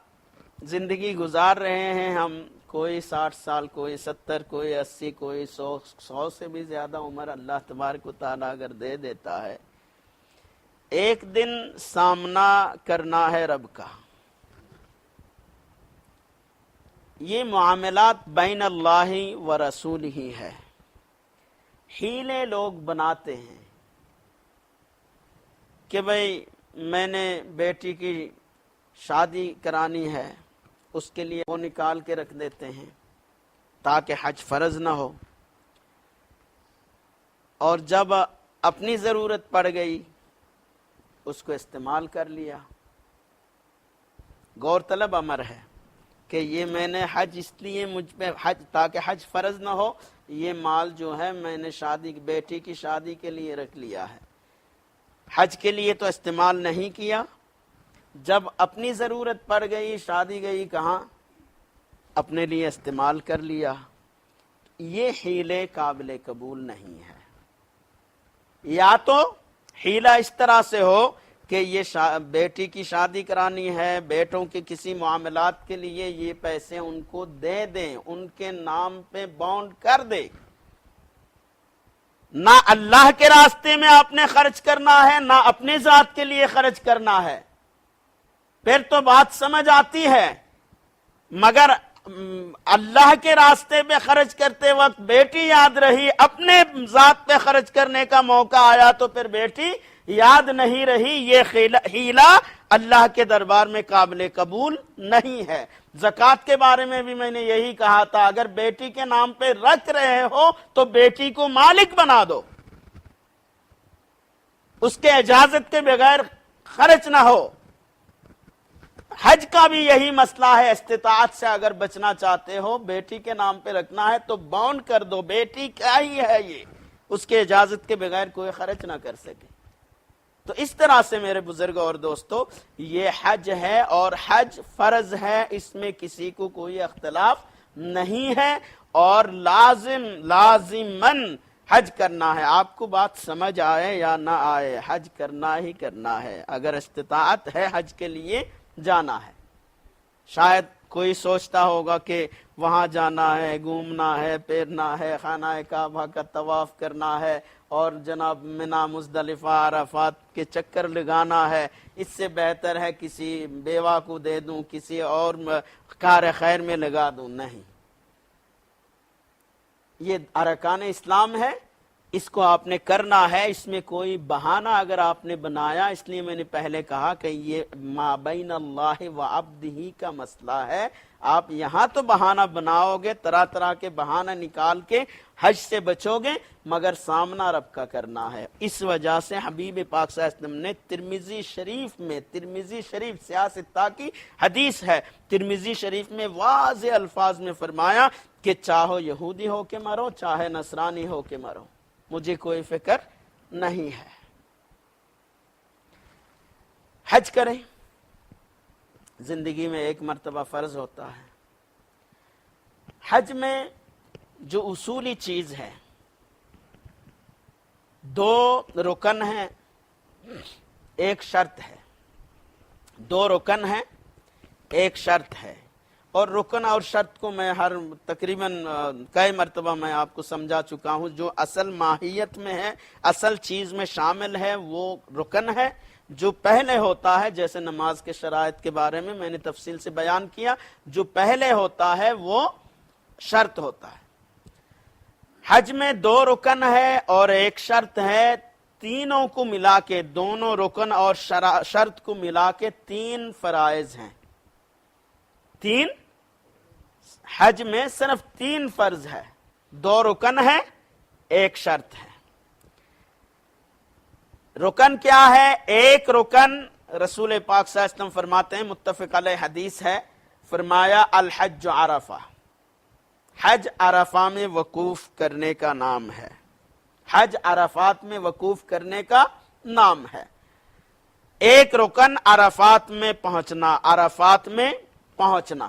Speaker 1: زندگی گزار رہے ہیں ہم، کوئی 60 سال، کوئی 70، کوئی 80، کوئی 100 سے بھی زیادہ عمر اللہ تبارک و تعالیٰ اگر دے دیتا ہے، ایک دن سامنا کرنا ہے رب کا۔ یہ معاملات بین اللہ و رسول ہی ہے۔ حیلے لوگ بناتے ہیں کہ بھئی میں نے بیٹی کی شادی کرانی ہے، اس کے لیے وہ نکال کے رکھ دیتے ہیں تاکہ حج فرض نہ ہو، اور جب اپنی ضرورت پڑ گئی اس کو استعمال کر لیا۔ غور طلب امر ہے کہ یہ میں نے حج اس لیے مجھ پہ حج تاکہ حج فرض نہ ہو، یہ مال جو ہے میں نے شادی بیٹی کی شادی کے لیے رکھ لیا ہے، حج کے لیے تو استعمال نہیں کیا، جب اپنی ضرورت پڑ گئی شادی گئی کہاں اپنے لیے استعمال کر لیا، یہ حیلے قابل قبول نہیں ہے۔ یا تو حیلہ اس طرح سے ہو کہ یہ بیٹی کی شادی کرانی ہے، بیٹوں کے کسی معاملات کے لیے یہ پیسے ان کو دے دیں، ان کے نام پہ بانڈ کر دے، نہ اللہ کے راستے میں آپ نے خرچ کرنا ہے نہ اپنی ذات کے لیے خرچ کرنا ہے، پھر تو بات سمجھ آتی ہے۔ مگر اللہ کے راستے پہ خرچ کرتے وقت بیٹی یاد رہی، اپنے ذات پہ خرچ کرنے کا موقع آیا تو پھر بیٹی یاد نہیں رہی، یہ حیلہ اللہ کے دربار میں قابل قبول نہیں ہے۔ زکوٰۃ کے بارے میں بھی میں نے یہی کہا تھا، اگر بیٹی کے نام پہ رکھ رہے ہو تو بیٹی کو مالک بنا دو، اس کے اجازت کے بغیر خرچ نہ ہو۔ حج کا بھی یہی مسئلہ ہے، استطاعت سے اگر بچنا چاہتے ہو بیٹی کے نام پہ رکھنا ہے تو بانڈ کر دو، بیٹی کیا ہی ہے یہ، اس کے اجازت کے بغیر کوئی خرچ نہ کر سکے۔ تو اس طرح سے میرے بزرگ اور دوستو یہ حج ہے اور حج فرض ہے، اس میں کسی کو کوئی اختلاف نہیں ہے، اور لازماً حج کرنا ہے۔ آپ کو بات سمجھ آئے یا نہ آئے، حج کرنا ہی کرنا ہے، اگر استطاعت ہے حج کے لیے جانا ہے۔ شاید کوئی سوچتا ہوگا کہ وہاں جانا ہے، گھومنا ہے، پھرنا ہے، خانہ کعبہ کا طواف کرنا ہے اور جناب منا مزدلفہ عرفات کے چکر لگانا ہے، اس سے بہتر ہے کسی بیوہ کو دے دوں، کسی اور کار خیر میں لگا دوں۔ نہیں، یہ ارکان اسلام ہے، اس کو آپ نے کرنا ہے، اس میں کوئی بہانہ اگر آپ نے بنایا، اس لیے میں نے پہلے کہا کہ یہ ما بین اللہ و عبدہ کا مسئلہ ہے۔ آپ یہاں تو بہانہ بناؤ گے، طرح طرح کے بہانہ نکال کے حج سے بچو گے، مگر سامنا رب کا کرنا ہے۔ اس وجہ سے حبیب پاک صلی اللہ علیہ وسلم نے ترمذی شریف میں، ترمذی شریف سیاستہ کی حدیث ہے، ترمذی شریف میں واضح الفاظ میں فرمایا کہ چاہو یہودی ہو کے مرو چاہے نصرانی ہو کے مرو، مجھے کوئی فکر نہیں ہے۔ حج کریں، زندگی میں ایک مرتبہ فرض ہوتا ہے۔ حج میں جو اصولی چیز ہے، دو رکن ہیں، ایک شرط ہے، دو رکن ہیں ایک شرط ہے، اور رکن اور شرط کو میں تقریباً کئی مرتبہ میں آپ کو سمجھا چکا ہوں۔ جو اصل ماہیت میں ہے، اصل چیز میں شامل ہے، وہ رکن ہے۔ جو پہلے ہوتا ہے، جیسے نماز کے شرائط کے بارے میں میں نے تفصیل سے بیان کیا، جو پہلے ہوتا ہے وہ شرط ہوتا ہے۔ حج میں دو رکن ہے اور ایک شرط ہے، تینوں کو ملا کے، دونوں رکن اور شرط کو ملا کے تین فرائض ہیں۔ تین، حج میں صرف تین فرض ہے، دو رکن ہے ایک شرط ہے۔ رکن کیا ہے؟ ایک رکن رسول پاک صلی اللہ علیہ وسلم فرماتے ہیں، متفق علیہ حدیث ہے، فرمایا الحج عرفہ، حج عرفہ میں وقوف کرنے کا نام ہے، حج عرفات میں وقوف کرنے کا نام ہے۔ ایک رکن عرفات میں پہنچنا، عرفات میں پہنچنا،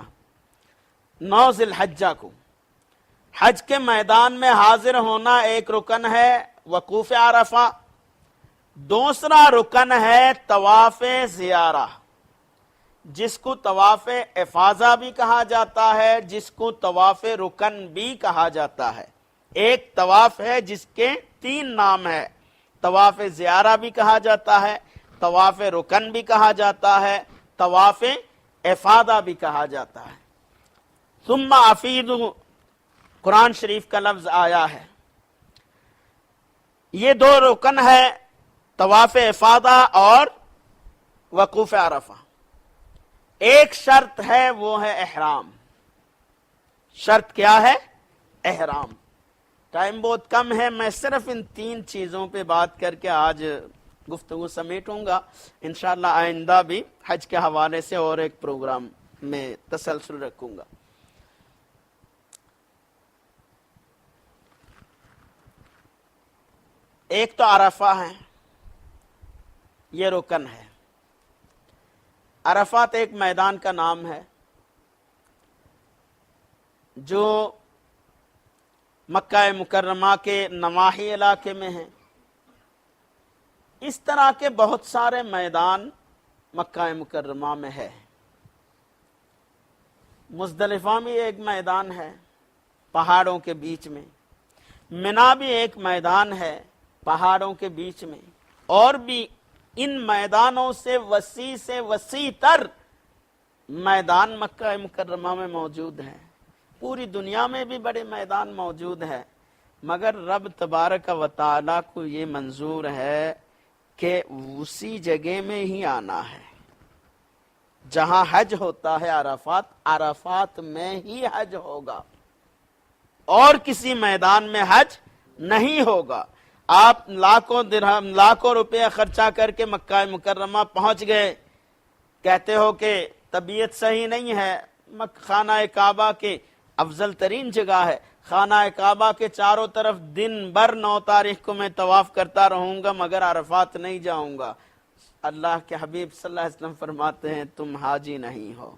Speaker 1: 9 ذی الحجہ کو حج کے میدان میں حاضر ہونا ایک رکن ہے، وقوف عرفہ۔ دوسرا رکن ہے طواف زیارہ، جس کو طواف افاضہ بھی کہا جاتا ہے، جس کو طواف رکن بھی کہا جاتا ہے۔ ایک طواف ہے جس کے تین نام ہے، طواف زیارہ بھی کہا جاتا ہے، طواف رکن بھی کہا جاتا ہے، طواف افاضہ بھی کہا جاتا ہے۔ ثم افیضوا، قرآن شریف کا لفظ آیا ہے۔ یہ دو رکن ہے، طواف افاضہ اور وقوف عرفہ۔ ایک شرط ہے، وہ ہے احرام۔ شرط کیا ہے؟ احرام۔ ٹائم بہت کم ہے، میں صرف ان تین چیزوں پہ بات کر کے آج گفتگو سمیٹوں گا۔ انشاءاللہ آئندہ بھی حج کے حوالے سے اور ایک پروگرام میں تسلسل رکھوں گا۔ ایک تو عرفہ ہے، یہ رکن ہے۔ عرفات ایک میدان کا نام ہے جو مکہ مکرمہ کے نواحی علاقے میں ہے۔ اس طرح کے بہت سارے میدان مکہ مکرمہ میں ہے۔ مزدلفہ میں ایک میدان ہے پہاڑوں کے بیچ میں، منا بھی ایک میدان ہے پہاڑوں کے بیچ میں، اور بھی ان میدانوں سے وسیع تر میدان مکہ مکرمہ میں موجود ہیں۔ پوری دنیا میں بھی بڑے میدان موجود ہیں، مگر رب تبارک و تعالیٰ کو یہ منظور ہے کہ اسی جگہ میں ہی آنا ہے جہاں حج ہوتا ہے۔ عرفات میں ہی حج ہوگا، اور کسی میدان میں حج نہیں ہوگا۔ آپ لاکھوں درہم لاکھوں روپے خرچہ کر کے مکہ مکرمہ پہنچ گئے، کہتے ہو کہ طبیعت صحیح نہیں ہے، خانہ کعبہ کے افضل ترین جگہ ہے، خانہ کعبہ کے چاروں طرف دن بھر 9 تاریخ کو میں طواف کرتا رہوں گا مگر عرفات نہیں جاؤں گا۔ اللہ کے حبیب صلی اللہ علیہ وسلم فرماتے ہیں تم حاجی نہیں ہو۔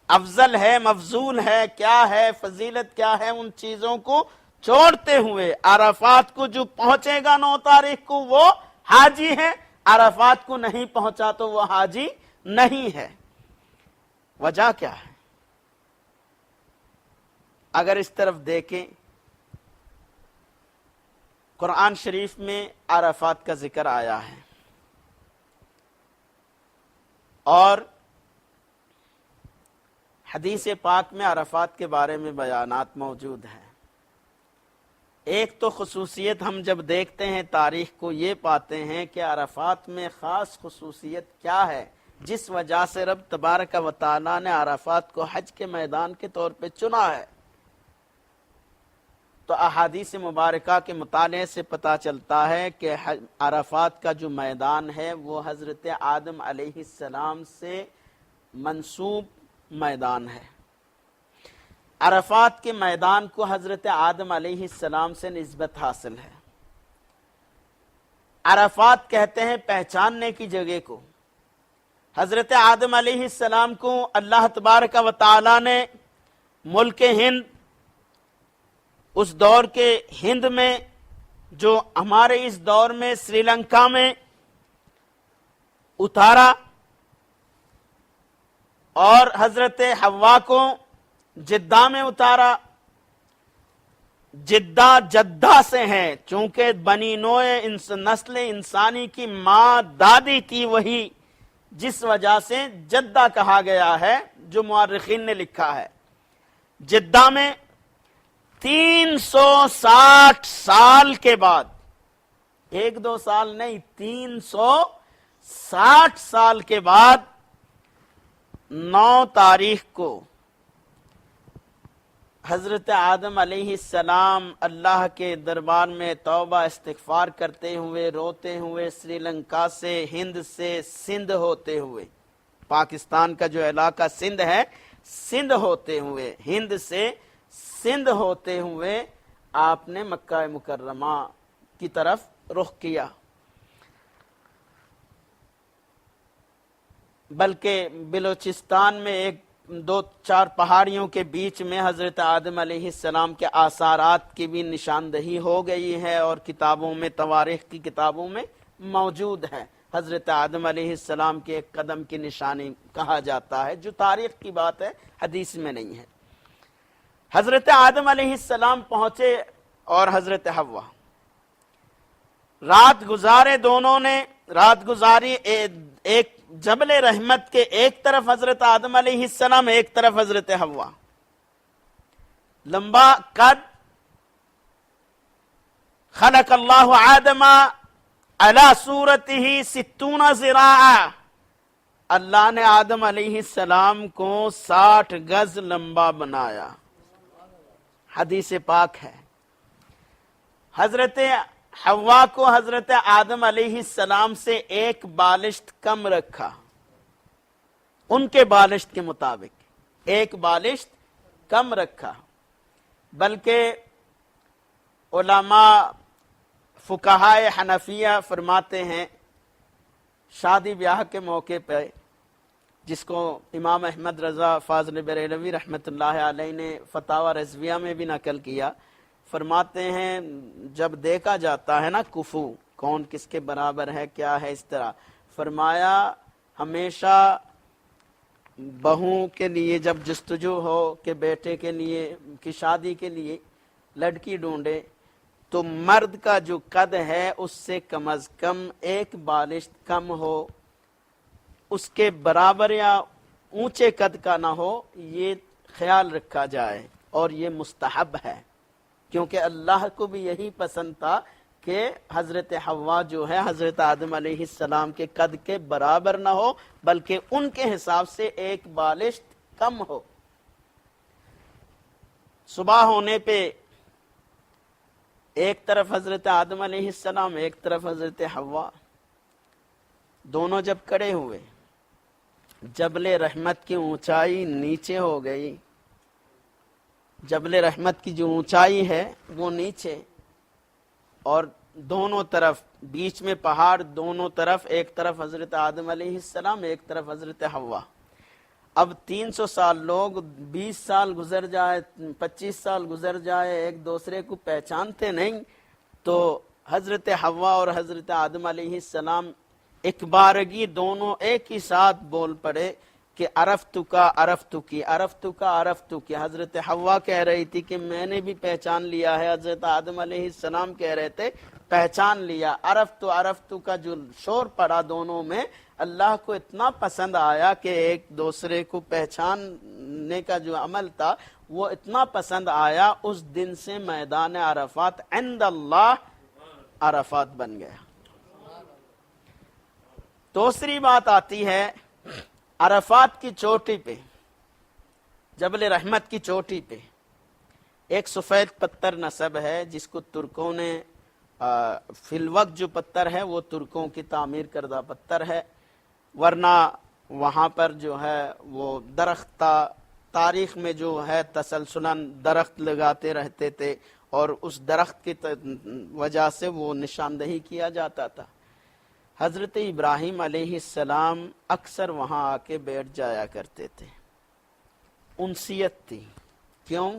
Speaker 1: افضل ہے، مفضول ہے، کیا ہے، فضیلت کیا ہے، ان چیزوں کو چھوڑتے ہوئے عرفات کو جو پہنچے گا 9 تاریخ کو وہ حاجی ہے، عرفات کو نہیں پہنچا تو وہ حاجی نہیں ہے۔ وجہ کیا ہے؟ اگر اس طرف دیکھیں، قرآن شریف میں عرفات کا ذکر آیا ہے، اور حدیث پاک میں عرفات کے بارے میں بیانات موجود ہیں۔ ایک تو خصوصیت ہم جب دیکھتے ہیں تاریخ کو یہ پاتے ہیں کہ عرفات میں خاص خصوصیت کیا ہے جس وجہ سے رب تبارک و تعالیٰ نے عرفات کو حج کے میدان کے طور پہ چنا ہے۔ تو احادیث مبارکہ کے مطالعے سے پتہ چلتا ہے کہ عرفات کا جو میدان ہے وہ حضرت آدم علیہ السلام سے منسوب میدان ہے۔ عرفات کے میدان کو حضرت آدم علیہ السلام سے نسبت حاصل ہے۔ عرفات کہتے ہیں پہچاننے کی جگہ کو۔ حضرت آدم علیہ السلام کو اللہ تبارک و تعالی نے ملک ہند، اس دور کے ہند میں جو ہمارے اس دور میں سری لنکا میں اتارا، اور حضرت حوا کو جدہ میں اتارا۔ جدہ سے ہیں، چونکہ بنی نوع نسل انسانی کی ماں دادی تھی وہی، جس وجہ سے جدہ کہا گیا ہے جو مورخین نے لکھا ہے۔ جدہ میں 360 سال کے بعد، 1-2 سال نہیں، 360 سال کے بعد 9 تاریخ کو حضرت آدم علیہ السلام اللہ کے دربار میں توبہ استغفار کرتے ہوئے، روتے ہوئے، سری لنکا سے، ہند سے، سندھ ہوتے ہوئے، پاکستان کا جو علاقہ سندھ ہے، سندھ ہوتے ہوئے، ہند سے سندھ ہوتے ہوئے آپ نے مکہ مکرمہ کی طرف رخ کیا۔ بلکہ بلوچستان میں 1-2-4 پہاڑیوں کے بیچ میں حضرت آدم علیہ السلام کے آثارات کی بھی نشاندہی ہو گئی ہے، اور کتابوں میں، تواریخ کی کتابوں میں موجود ہے۔ حضرت آدم علیہ السلام کے ایک قدم کی نشانی کہا جاتا ہے، جو تاریخ کی بات ہے، حدیث میں نہیں ہے۔ حضرت آدم علیہ السلام پہنچے اور حضرت حوا رات گزارے، دونوں نے رات گزاری۔ ایک جبل رحمت کے ایک طرف حضرت آدم علیہ السلام، ایک طرف حضرت حوا۔ لمبا قد، خلق اللہ آدم علی صورتہ 60 ذراعا، اللہ نے آدم علیہ السلام کو 60 گز لمبا بنایا، حدیث پاک ہے۔ حضرت حوا کو حضرت آدم علیہ السلام سے 1 بالشت کم رکھا، ان کے بالشت کے مطابق، ایک بالشت کم رکھا، بلکہ علماء فقہائے حنفیہ فرماتے ہیں شادی بیاہ کے موقع پہ، جس کو امام احمد رضا فاضل بریلوی رحمۃ اللہ علیہ نے فتاوی رضویہ میں بھی نقل کیا، فرماتے ہیں جب دیکھا جاتا ہے نا کفو کون کس کے برابر ہے کیا ہے اس طرح، فرمایا ہمیشہ بہو کے لیے جب جستجو ہو کہ بیٹے کے لیے کی شادی کے لیے لڑکی ڈھونڈے تو مرد کا جو قد ہے اس سے کم از کم ایک بالشت کم ہو، اس کے برابر یا اونچے قد کا نہ ہو، یہ خیال رکھا جائے، اور یہ مستحب ہے، کیونکہ اللہ کو بھی یہی پسند تھا کہ حضرت حوا جو ہے حضرت آدم علیہ السلام کے قد کے برابر نہ ہو، بلکہ ان کے حساب سے ایک بالشت کم ہو۔ صبح ہونے پہ ایک طرف حضرت آدم علیہ السلام، ایک طرف حضرت حوا، دونوں جب کھڑے ہوئے، جبل رحمت کی اونچائی نیچے ہو گئی، جبل رحمت کی جو اونچائی ہے وہ نیچے، اور دونوں طرف بیچ میں پہاڑ، دونوں طرف، ایک طرف حضرت آدم علیہ السلام، ایک طرف حضرت حوا۔ اب 300 سال لوگ، 20 سال گزر جائے، 25 سال گزر جائے، ایک دوسرے کو پہچانتے نہیں، تو حضرت حوا اور حضرت آدم علیہ السلام ایک بارگی دونوں ایک ہی ساتھ بول پڑے کہ عرفتکا عرفتکی، عرفتکا عرفتکی۔ حضرت حوا کہہ رہی تھی کہ میں نے بھی پہچان لیا ہے، حضرت آدم علیہ السلام کہہ رہے تھے پہچان لیا۔ عرفتو عرفتو کا جو شور پڑا دونوں میں، اللہ کو اتنا پسند آیا کہ ایک دوسرے کو پہچاننے کا جو عمل تھا وہ اتنا پسند آیا، اس دن سے میدان عرفات عند اللہ عرفات بن گیا۔ دوسری بات آتی ہے عرفات کی چوٹی پہ، جبل رحمت کی چوٹی پہ ایک سفید پتھر نصب ہے، جس کو ترکوں نے فی الوقت جو پتھر ہے وہ ترکوں کی تعمیر کردہ پتھر ہے، ورنہ وہاں پر جو ہے وہ درخت تھا، تاریخ میں جو ہے تسلسلاً درخت لگاتے رہتے تھے، اور اس درخت کی وجہ سے وہ نشاندہی کیا جاتا تھا۔ حضرت ابراہیم علیہ السلام اکثر وہاں آ کے بیٹھ جایا کرتے تھے، انسیت تھی۔ کیوں؟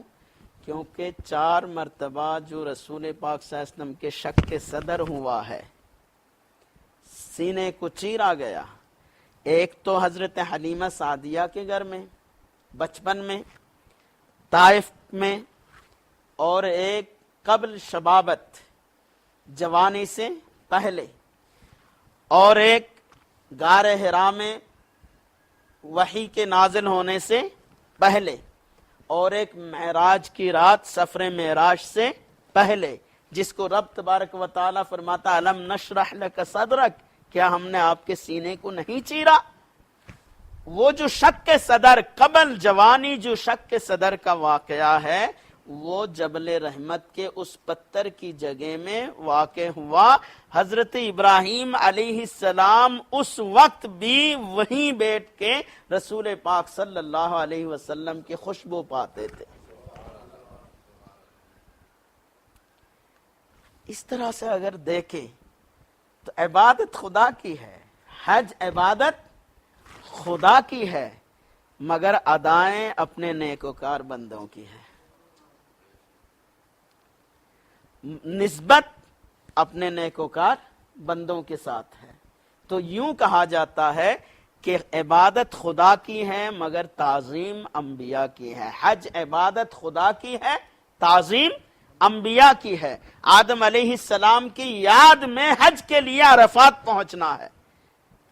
Speaker 1: کیونکہ 4 مرتبہ جو رسول پاک صلی اللہ علیہ وسلم کے شک کے صدر ہوا ہے، سینے کو چیرا گیا۔ ایک تو حضرت حلیمہ سعدیہ کے گھر میں بچپن میں، طائف میں، اور ایک قبل شبابت جوانی سے پہلے، اور ایک غار حرا میں وحی کے نازل ہونے سے پہلے، اور ایک معراج کی رات سفر معراج سے پہلے، جس کو رب تبارک و تعالیٰ فرماتا الم نشرح لک صدرک، کیا ہم نے آپ کے سینے کو نہیں چیرا؟ وہ جو شک کے صدر، قبل جوانی جو شک کے صدر کا واقعہ ہے، وہ جبل رحمت کے اس پتھر کی جگہ میں واقع ہوا۔ حضرت ابراہیم علیہ السلام اس وقت بھی وہیں بیٹھ کے رسول پاک صلی اللہ علیہ وسلم کی خوشبو پاتے تھے۔ اس طرح سے اگر دیکھیں تو عبادت خدا کی ہے، حج عبادت خدا کی ہے، مگر ادائیں اپنے نیکوکار بندوں کی ہے، نسبت اپنے نیکوکار بندوں کے ساتھ ہے۔ تو یوں کہا جاتا ہے کہ عبادت خدا کی ہے مگر تعظیم انبیاء کی ہے، حج عبادت خدا کی ہے، تعظیم انبیاء کی ہے۔ آدم علیہ السلام کی یاد میں حج کے لیے عرفات پہنچنا ہے۔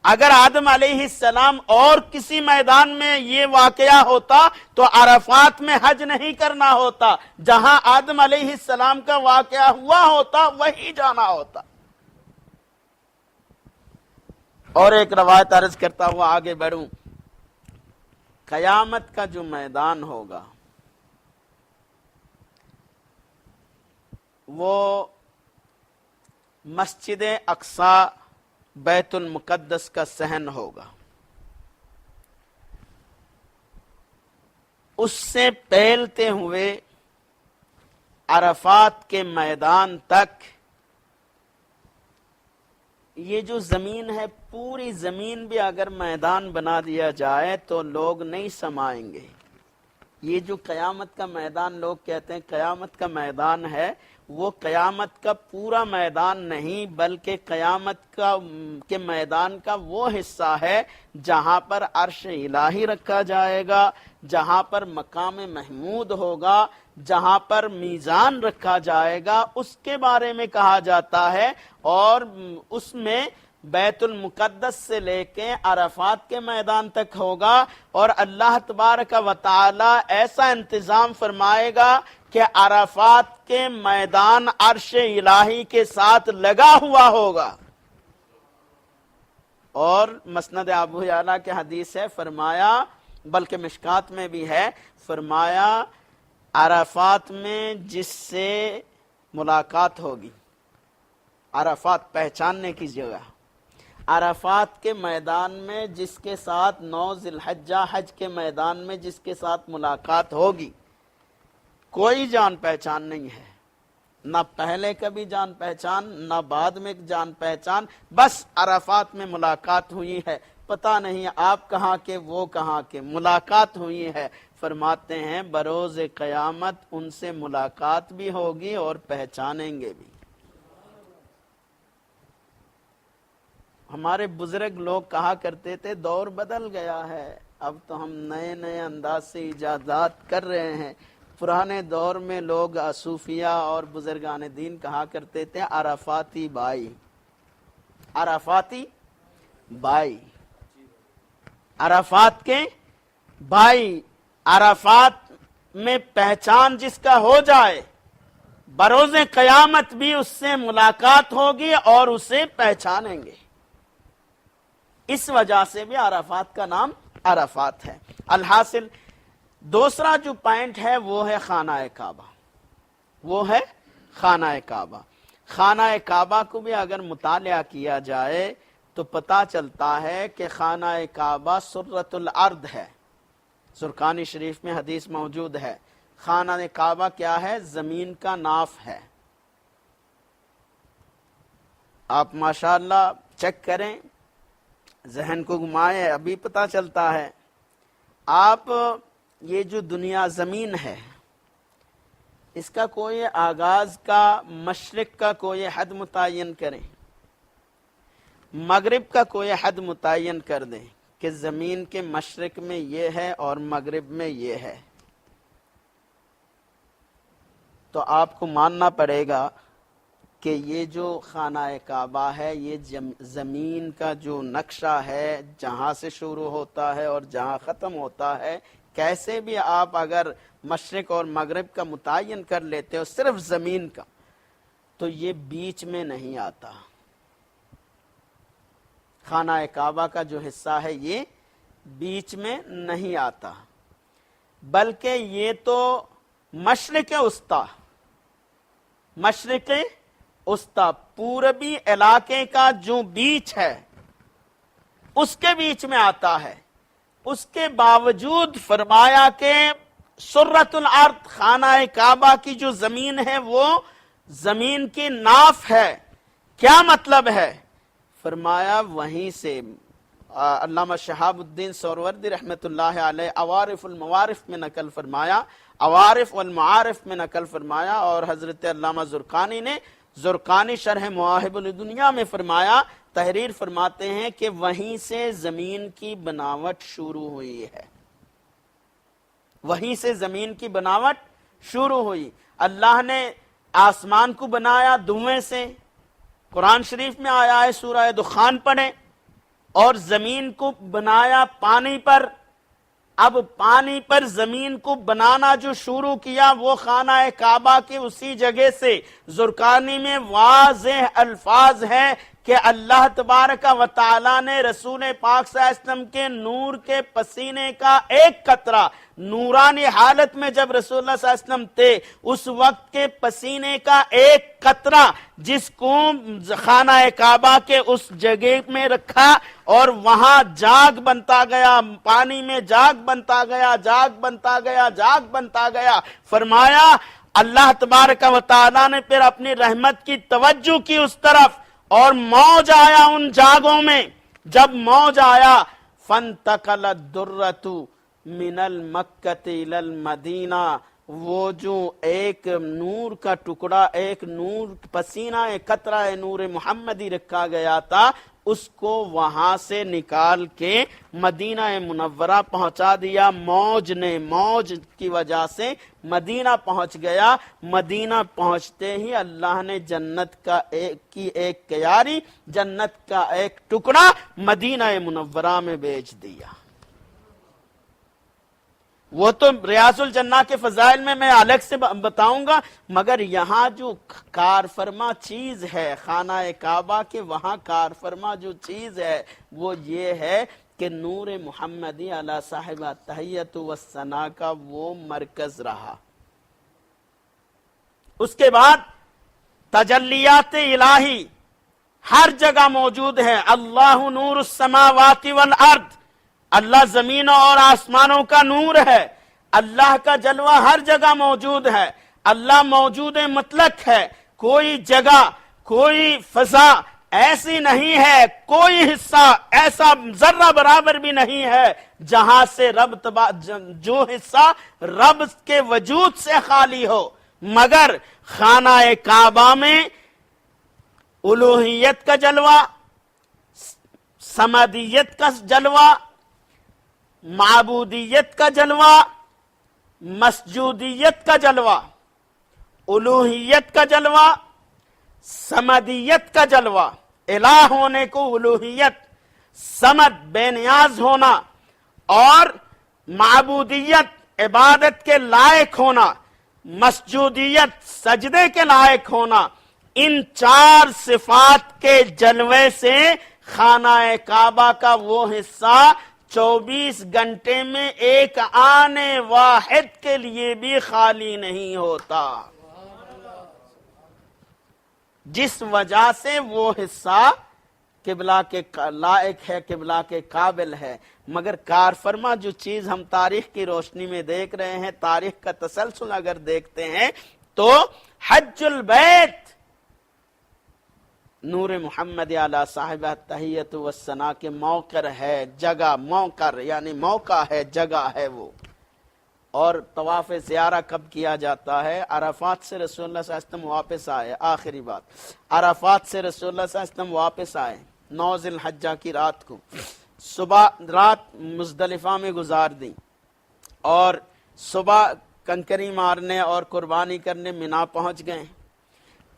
Speaker 1: اگر آدم علیہ السلام اور کسی میدان میں یہ واقعہ ہوتا تو عرفات میں حج نہیں کرنا ہوتا، جہاں آدم علیہ السلام کا واقعہ ہوا ہوتا وہی جانا ہوتا۔ اور ایک روایت عرض کرتا ہوا آگے بڑھوں، قیامت کا جو میدان ہوگا وہ مسجد اقصی بیت المقدس کا صحن ہوگا۔ اس سے پھیلتے ہوئے عرفات کے میدان تک، یہ جو زمین ہے پوری زمین بھی اگر میدان بنا دیا جائے تو لوگ نہیں سمائیں گے۔ یہ جو قیامت کا میدان لوگ کہتے ہیں قیامت کا میدان ہے، وہ قیامت کا پورا میدان نہیں بلکہ قیامت کے میدان کا وہ حصہ ہے جہاں پر عرش الہی رکھا جائے گا، جہاں پر مقام محمود ہوگا، جہاں پر میزان رکھا جائے گا، اس کے بارے میں کہا جاتا ہے۔ اور اس میں بیت المقدس سے لے کے عرفات کے میدان تک ہوگا، اور اللہ تبارک و تعالی ایسا انتظام فرمائے گا کہ عرفات کے میدان عرش الہی کے ساتھ لگا ہوا ہوگا۔ اور مسند ابو یعلا کے حدیث ہے، فرمایا، بلکہ مشکات میں بھی ہے، فرمایا عرفات میں جس سے ملاقات ہوگی، عرفات پہچاننے کی جگہ، عرفات کے میدان میں جس کے ساتھ 9 ذی الحجہ حج کے میدان میں جس کے ساتھ ملاقات ہوگی، کوئی جان پہچان نہیں ہے، نہ پہلے کبھی جان پہچان نہ بعد میں جان پہچان، بس عرفات میں ملاقات ہوئی ہے، پتہ نہیں آپ کہاں کے وہ کہاں کے، ملاقات ہوئی ہے۔ فرماتے ہیں بروز قیامت ان سے ملاقات بھی ہوگی اور پہچانیں گے بھی۔ ہمارے بزرگ لوگ کہا کرتے تھے دور بدل گیا ہے، اب تو ہم نئے نئے انداز سے ایجادات کر رہے ہیں۔ پرانے دور میں لوگ صوفیہ اور بزرگان دین کہا کرتے تھے عرفاتی بائی، عرفاتی بائی، عرفات کے بائی، عرفات میں پہچان جس کا ہو جائے بروز قیامت بھی اس سے ملاقات ہوگی اور اسے پہچانیں گے۔ اس وجہ سے بھی عرفات کا نام عرفات ہے۔ الحاصل دوسرا جو پوائنٹ ہے وہ ہے خانہ کعبہ، وہ ہے خانہ کعبہ۔ خانہ کعبہ کو بھی اگر مطالعہ کیا جائے تو پتہ چلتا ہے کہ خانہ کعبہ سرۃ الارض ہے۔ زرقانی شریف میں حدیث موجود ہے، خانہ کعبہ کیا ہے؟ زمین کا ناف ہے۔ آپ ماشاءاللہ چیک کریں، ذہن کو گھمائیں، ابھی پتہ چلتا ہے۔ آپ یہ جو دنیا زمین ہے، اس کا کوئی آغاز کا مشرق کا کوئی حد متعین کریں، مغرب کا کوئی حد متعین کر دیں کہ زمین کے مشرق میں یہ ہے اور مغرب میں یہ ہے، تو آپ کو ماننا پڑے گا کہ یہ جو خانہ کعبہ ہے یہ زمین کا جو نقشہ ہے، جہاں سے شروع ہوتا ہے اور جہاں ختم ہوتا ہے، کیسے بھی آپ اگر مشرق اور مغرب کا متعین کر لیتے ہو صرف زمین کا، تو یہ بیچ میں نہیں آتا۔ خانہ کعبہ کا جو حصہ ہے یہ بیچ میں نہیں آتا، بلکہ یہ تو مشرق وسطی، مشرق وسطی پوربی علاقے کا جو بیچ ہے اس کے بیچ میں آتا ہے۔ اس کے باوجود فرمایا کہ سرۃ الارض، خانہ کعبہ کی جو زمین ہے وہ زمین کی ناف ہے۔ کیا مطلب ہے؟ فرمایا وہیں سے علامہ شہاب الدین سہروردی رحمۃ اللہ علیہ عوارف المعارف میں نقل فرمایا، عوارف والمعارف میں نقل فرمایا، اور حضرت علامہ زرقانی نے زرقانی شرح مواہب الدنیا میں فرمایا، تحریر فرماتے ہیں کہ وہیں سے زمین کی بناوٹ شروع ہوئی ہے، وہیں سے زمین کی بناوٹ شروع ہوئی۔ اللہ نے آسمان کو بنایا دھوئیں سے، قرآن شریف میں آیا ہے سورہ دخان پڑھیں، اور زمین کو بنایا پانی پر۔ اب پانی پر زمین کو بنانا جو شروع کیا وہ خانہ کعبہ کی اسی جگہ سے۔ زرقانی میں واضح الفاظ ہیں کہ اللہ تبارک و تعالی نے رسول پاک صلی اللہ علیہ وسلم کے نور کے پسینے کا ایک قطرہ نورانی حالت میں جب رسول اللہ صلی اللہ علیہ وسلم تھے اس وقت کے پسینے کا ایک قطرہ جس کو خانہ کعبہ کے اس جگہ میں رکھا اور وہاں جاگ بنتا گیا، پانی میں جاگ بنتا گیا، جاگ بنتا گیا، جاگ بنتا گیا، فرمایا اللہ تبارک و تعالی نے پھر اپنی رحمت کی توجہ کی اس طرف اور موج آیا ان جاگوں میں. جب موج آیا فانتقل الدرۃ من المکۃ الی المدینہ، وہ جو ایک نور کا ٹکڑا، ایک نور پسینہ قطرہ نور محمدی رکھا گیا تھا، اس کو وہاں سے نکال کے مدینہ منورہ پہنچا دیا. موج نے، موج کی وجہ سے مدینہ پہنچ گیا. مدینہ پہنچتے ہی اللہ نے جنت کا ایک کیاری، جنت کا ایک ٹکڑا مدینہ منورہ میں بیچ دیا. وہ تو ریاض الجنہ کے فضائل میں الگ سے بتاؤں گا، مگر یہاں جو کار فرما چیز ہے خانہ کعبہ کے، وہاں کار فرما جو چیز ہے وہ یہ ہے کہ نور محمدی علی صاحب التحیۃ والثناء کا وہ مرکز رہا. اس کے بعد تجلیات الہی ہر جگہ موجود ہے. اللہ نور السماوات والارض، اللہ زمینوں اور آسمانوں کا نور ہے. اللہ کا جلوہ ہر جگہ موجود ہے. اللہ موجود مطلق ہے. کوئی جگہ، کوئی فضا ایسی نہیں ہے، کوئی حصہ ایسا ذرہ برابر بھی نہیں ہے جہاں سے جو حصہ رب کے وجود سے خالی ہو. مگر خانہ کعبہ میں الوہیت کا جلوہ، سمدیت کا جلوہ، معبودیت کا جلوہ، مسجودیت کا جلوہ، الوہیت کا جلوہ، سمدیت کا جلوہ، الہ ہونے کو الوہیت، سمد بے نیاز ہونا، اور معبودیت عبادت کے لائق ہونا، مسجودیت سجدے کے لائق ہونا، ان چار صفات کے جلوے سے خانہ کعبہ کا وہ حصہ 24 گھنٹے میں ایک آنے واحد کے لیے بھی خالی نہیں ہوتا، جس وجہ سے وہ حصہ قبلہ کے لائق ہے، قبلہ کے قابل ہے. مگر کار فرما جو چیز ہم تاریخ کی روشنی میں دیکھ رہے ہیں، تاریخ کا تسلسل اگر دیکھتے ہیں تو حج البیت نور محمد علی صاحب التحیۃ والثناء کے موقر ہے، جگہ، موقر یعنی موقع ہے، جگہ ہے وہ. اور طواف زیارہ کب کیا جاتا ہے؟ عرفات سے رسول اللہ صلی اللہ علیہ وسلم واپس آئے. آخری بات، عرفات سے رسول اللہ صلی اللہ علیہ وسلم واپس آئے 9 ذی الحجہ کی رات کو. صبح رات مزدلفہ میں گزار دی اور صبح کنکری مارنے اور قربانی کرنے مینا پہنچ گئے.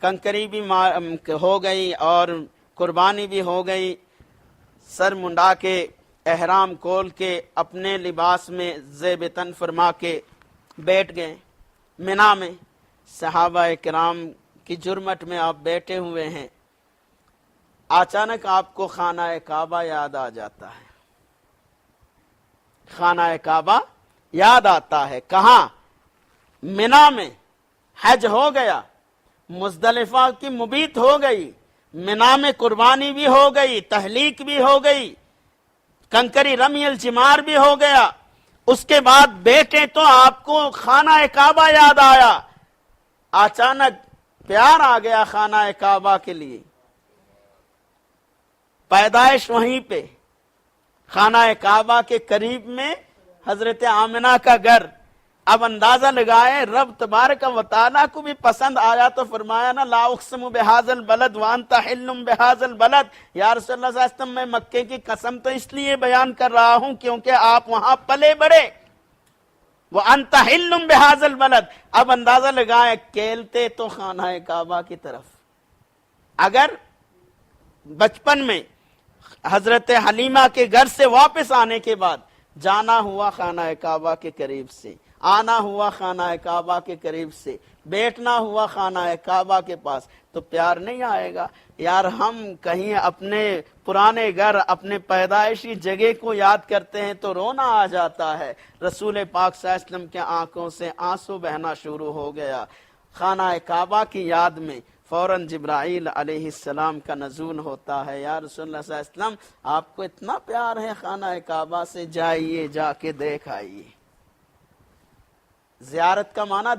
Speaker 1: کنکری بھی ہو گئی اور قربانی بھی ہو گئی. سر منڈا کے، احرام کھول کے، اپنے لباس میں زیب تن فرما کے بیٹھ گئے مینا میں. صحابہ کرام کی جرمٹ میں آپ بیٹھے ہوئے ہیں، اچانک آپ کو خانہ کعبہ یاد آ جاتا ہے. خانہ کعبہ یاد آتا ہے. کہاں؟ مینا میں. حج ہو گیا، مزدلفہ کی مبیت ہو گئی، مینا میں قربانی بھی ہو گئی، تحلیق بھی ہو گئی، کنکری رمی الجمار بھی ہو گیا. اس کے بعد بیٹھے تو آپ کو خانہ کعبہ یاد آیا. اچانک پیار آ گیا خانہ کعبہ کے لیے. پیدائش وہیں پہ خانہ کعبہ کے قریب میں حضرت آمنہ کا گھر. اب اندازہ لگائے رب تبارک و تعالیٰ کو بھی پسند آیا تو فرمایا نا لا اقسم بہذا البلد وانت حل بہذا البلد. یا رسول اللہ صلی اللہ علیہ وسلم میں مکے کی قسم تو اس لیے بیان کر رہا ہوں کیونکہ آپ وہاں پلے بڑے. وانت حل بہذا البلد. اب اندازہ لگائے کھیلتے تو خانہ کعبہ کی طرف. اگر بچپن میں حضرت حلیمہ کے گھر سے واپس آنے کے بعد جانا ہوا خانہ کعبہ کے قریب سے، آنا ہوا خانہ کعبہ کے قریب سے، بیٹھنا ہوا خانہ کعبہ کے پاس، تو پیار نہیں آئے گا؟ یار ہم کہیں اپنے پرانے گھر، اپنے پیدائشی جگہ کو یاد کرتے ہیں تو رونا آ جاتا ہے۔ رسول پاک صلی اللہ علیہ وسلم کے آنکھوں سے آنسو بہنا شروع ہو گیا۔ خانہ کعبہ کی یاد میں فوراً جبرائیل علیہ السلام کا نزول ہوتا ہے، یا رسول اللہ صلی اللہ علیہ وسلم آپ کو اتنا پیار ہے خانہ کعبہ سے، جائیے جا کے دیکھ آئیے۔ زیارت کا معنی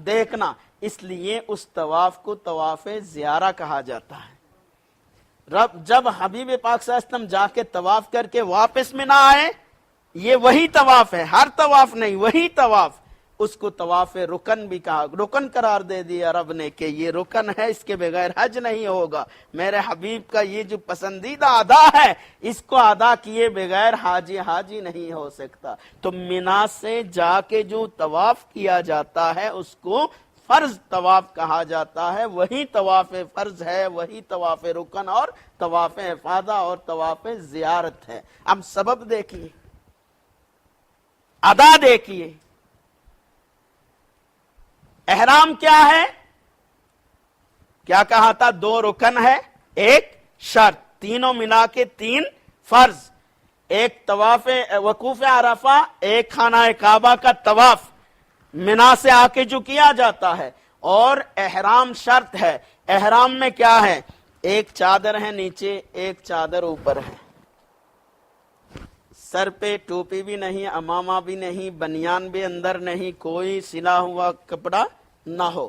Speaker 1: دیکھنا، اس لیے اس طواف کو طواف زیارہ کہا جاتا ہے۔ جب حبیب پاک صلی اللہ علیہ وسلم جا کے طواف کر کے واپس میں نہ آئے، یہ وہی طواف ہے، ہر طواف نہیں، وہی طواف، اس کو طواف رکن بھی کہا، رکن قرار دے دیا رب نے کہ یہ رکن ہے، اس کے بغیر حج نہیں ہوگا۔ میرے حبیب کا یہ جو پسندیدہ ادا ہے، اس کو ادا کیے بغیر حاجی نہیں ہو سکتا۔ تو منا سے جا کے جو طواف کیا جاتا ہے اس کو فرض طواف کہا جاتا ہے، وہی طواف فرض ہے، وہی طواف رکن اور طواف افاضہ اور طواف زیارت ہے۔ اب سبب دیکھیے، ادا دیکھیے، احرام کیا ہے؟ کیا کہا تھا؟ 2 رکن ہے، 1 شرط، تینوں ملا کے 3 فرض، 1 طواف وقوف عرفہ، 1 خانہ کعبہ کا طواف منا سے آ کے جو کیا جاتا ہے، اور احرام شرط ہے۔ احرام میں کیا ہے؟ 1 چادر ہے نیچے، 1 چادر اوپر ہے، سر پہ ٹوپی بھی نہیں، امامہ بھی نہیں، بنیان بھی اندر نہیں، کوئی سلا ہوا کپڑا نہ ہو۔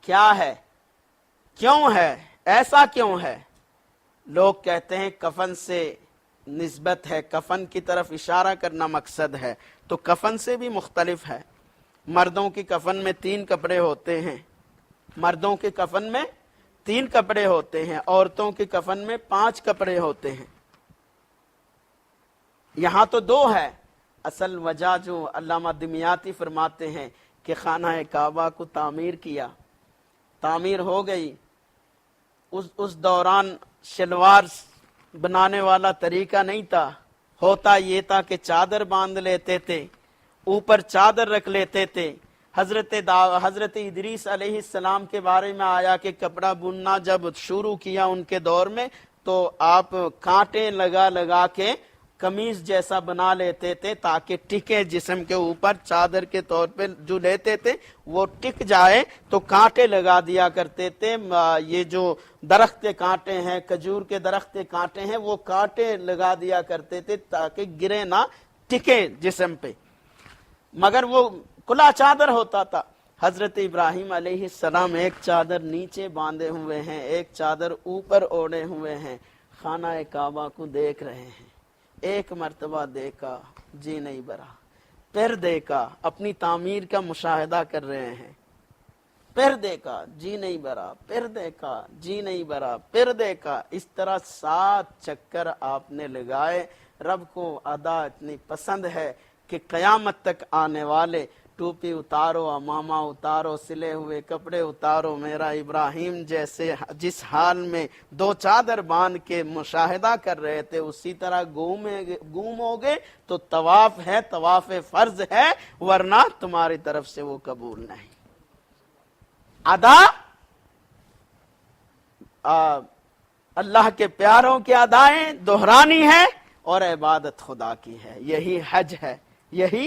Speaker 1: کیا ہے؟ کیوں ہے ایسا؟ کیوں ہے؟ لوگ کہتے ہیں کفن سے نسبت ہے، کفن کی طرف اشارہ کرنا مقصد ہے، تو کفن سے بھی مختلف ہے۔ مردوں کی کفن میں 3 کپڑے ہوتے ہیں، مردوں کے کفن میں 3 کپڑے ہوتے ہیں، عورتوں کے کفن میں 5 کپڑے ہوتے ہیں۔ یہاں تو 2 ہے۔ اصل وجہ جو علامہ دمیاطی فرماتے ہیں کہ خانہ کعبہ کو تعمیر کیا، تعمیر ہو گئی، اس دوران شلوار بنانے والا طریقہ نہیں تھا، ہوتا یہ تھا کہ چادر باندھ لیتے تھے، اوپر چادر رکھ لیتے تھے۔ حضرت ادریس علیہ السلام کے بارے میں آیا کہ کپڑا بننا جب شروع کیا ان کے دور میں، تو آپ کانٹے لگا کے قمیض جیسا بنا لیتے تھے تاکہ ٹکے جسم کے اوپر، چادر کے طور پہ جو لیتے تھے وہ ٹک جائے، تو کانٹے لگا دیا کرتے تھے۔ یہ جو درخت کے کانٹے ہیں، کھجور کے درخت کے کانٹے ہیں، وہ کانٹے لگا دیا کرتے تھے تاکہ گرے نہ، ٹکے جسم پہ، مگر وہ کھلا چادر ہوتا تھا۔ حضرت ابراہیم علیہ السلام 1 چادر نیچے باندھے ہوئے ہیں، 1 چادر اوپر اوڑے ہوئے ہیں، خانہ کعبہ کو دیکھ رہے ہیں۔ 1 مرتبہ دیکھا، جی نہیں بھرا، پھر دیکھا، اپنی تعمیر کا مشاہدہ کر رہے ہیں، پھر دیکھا، جی نہیں بھرا، پھر دیکھا، جی نہیں بھرا، پھر دیکھا، اس طرح 7 چکر آپ نے لگائے۔ رب کو ادا اتنی پسند ہے کہ قیامت تک آنے والے ٹوپی اتارو، امامہ اتارو، سلے ہوئے کپڑے اتارو، میرا ابراہیم جیسے جس حال میں 2 چادر باندھ کے مشاہدہ کر رہے تھے اسی طرح گم ہو گئے، تو طواف ہے، طواف فرض ہے، ورنہ تمہاری طرف سے وہ قبول نہیں۔ ادا اللہ کے پیاروں کی ادائیں دہرانی ہے، اور عبادت خدا کی ہے، یہی حج ہے، یہی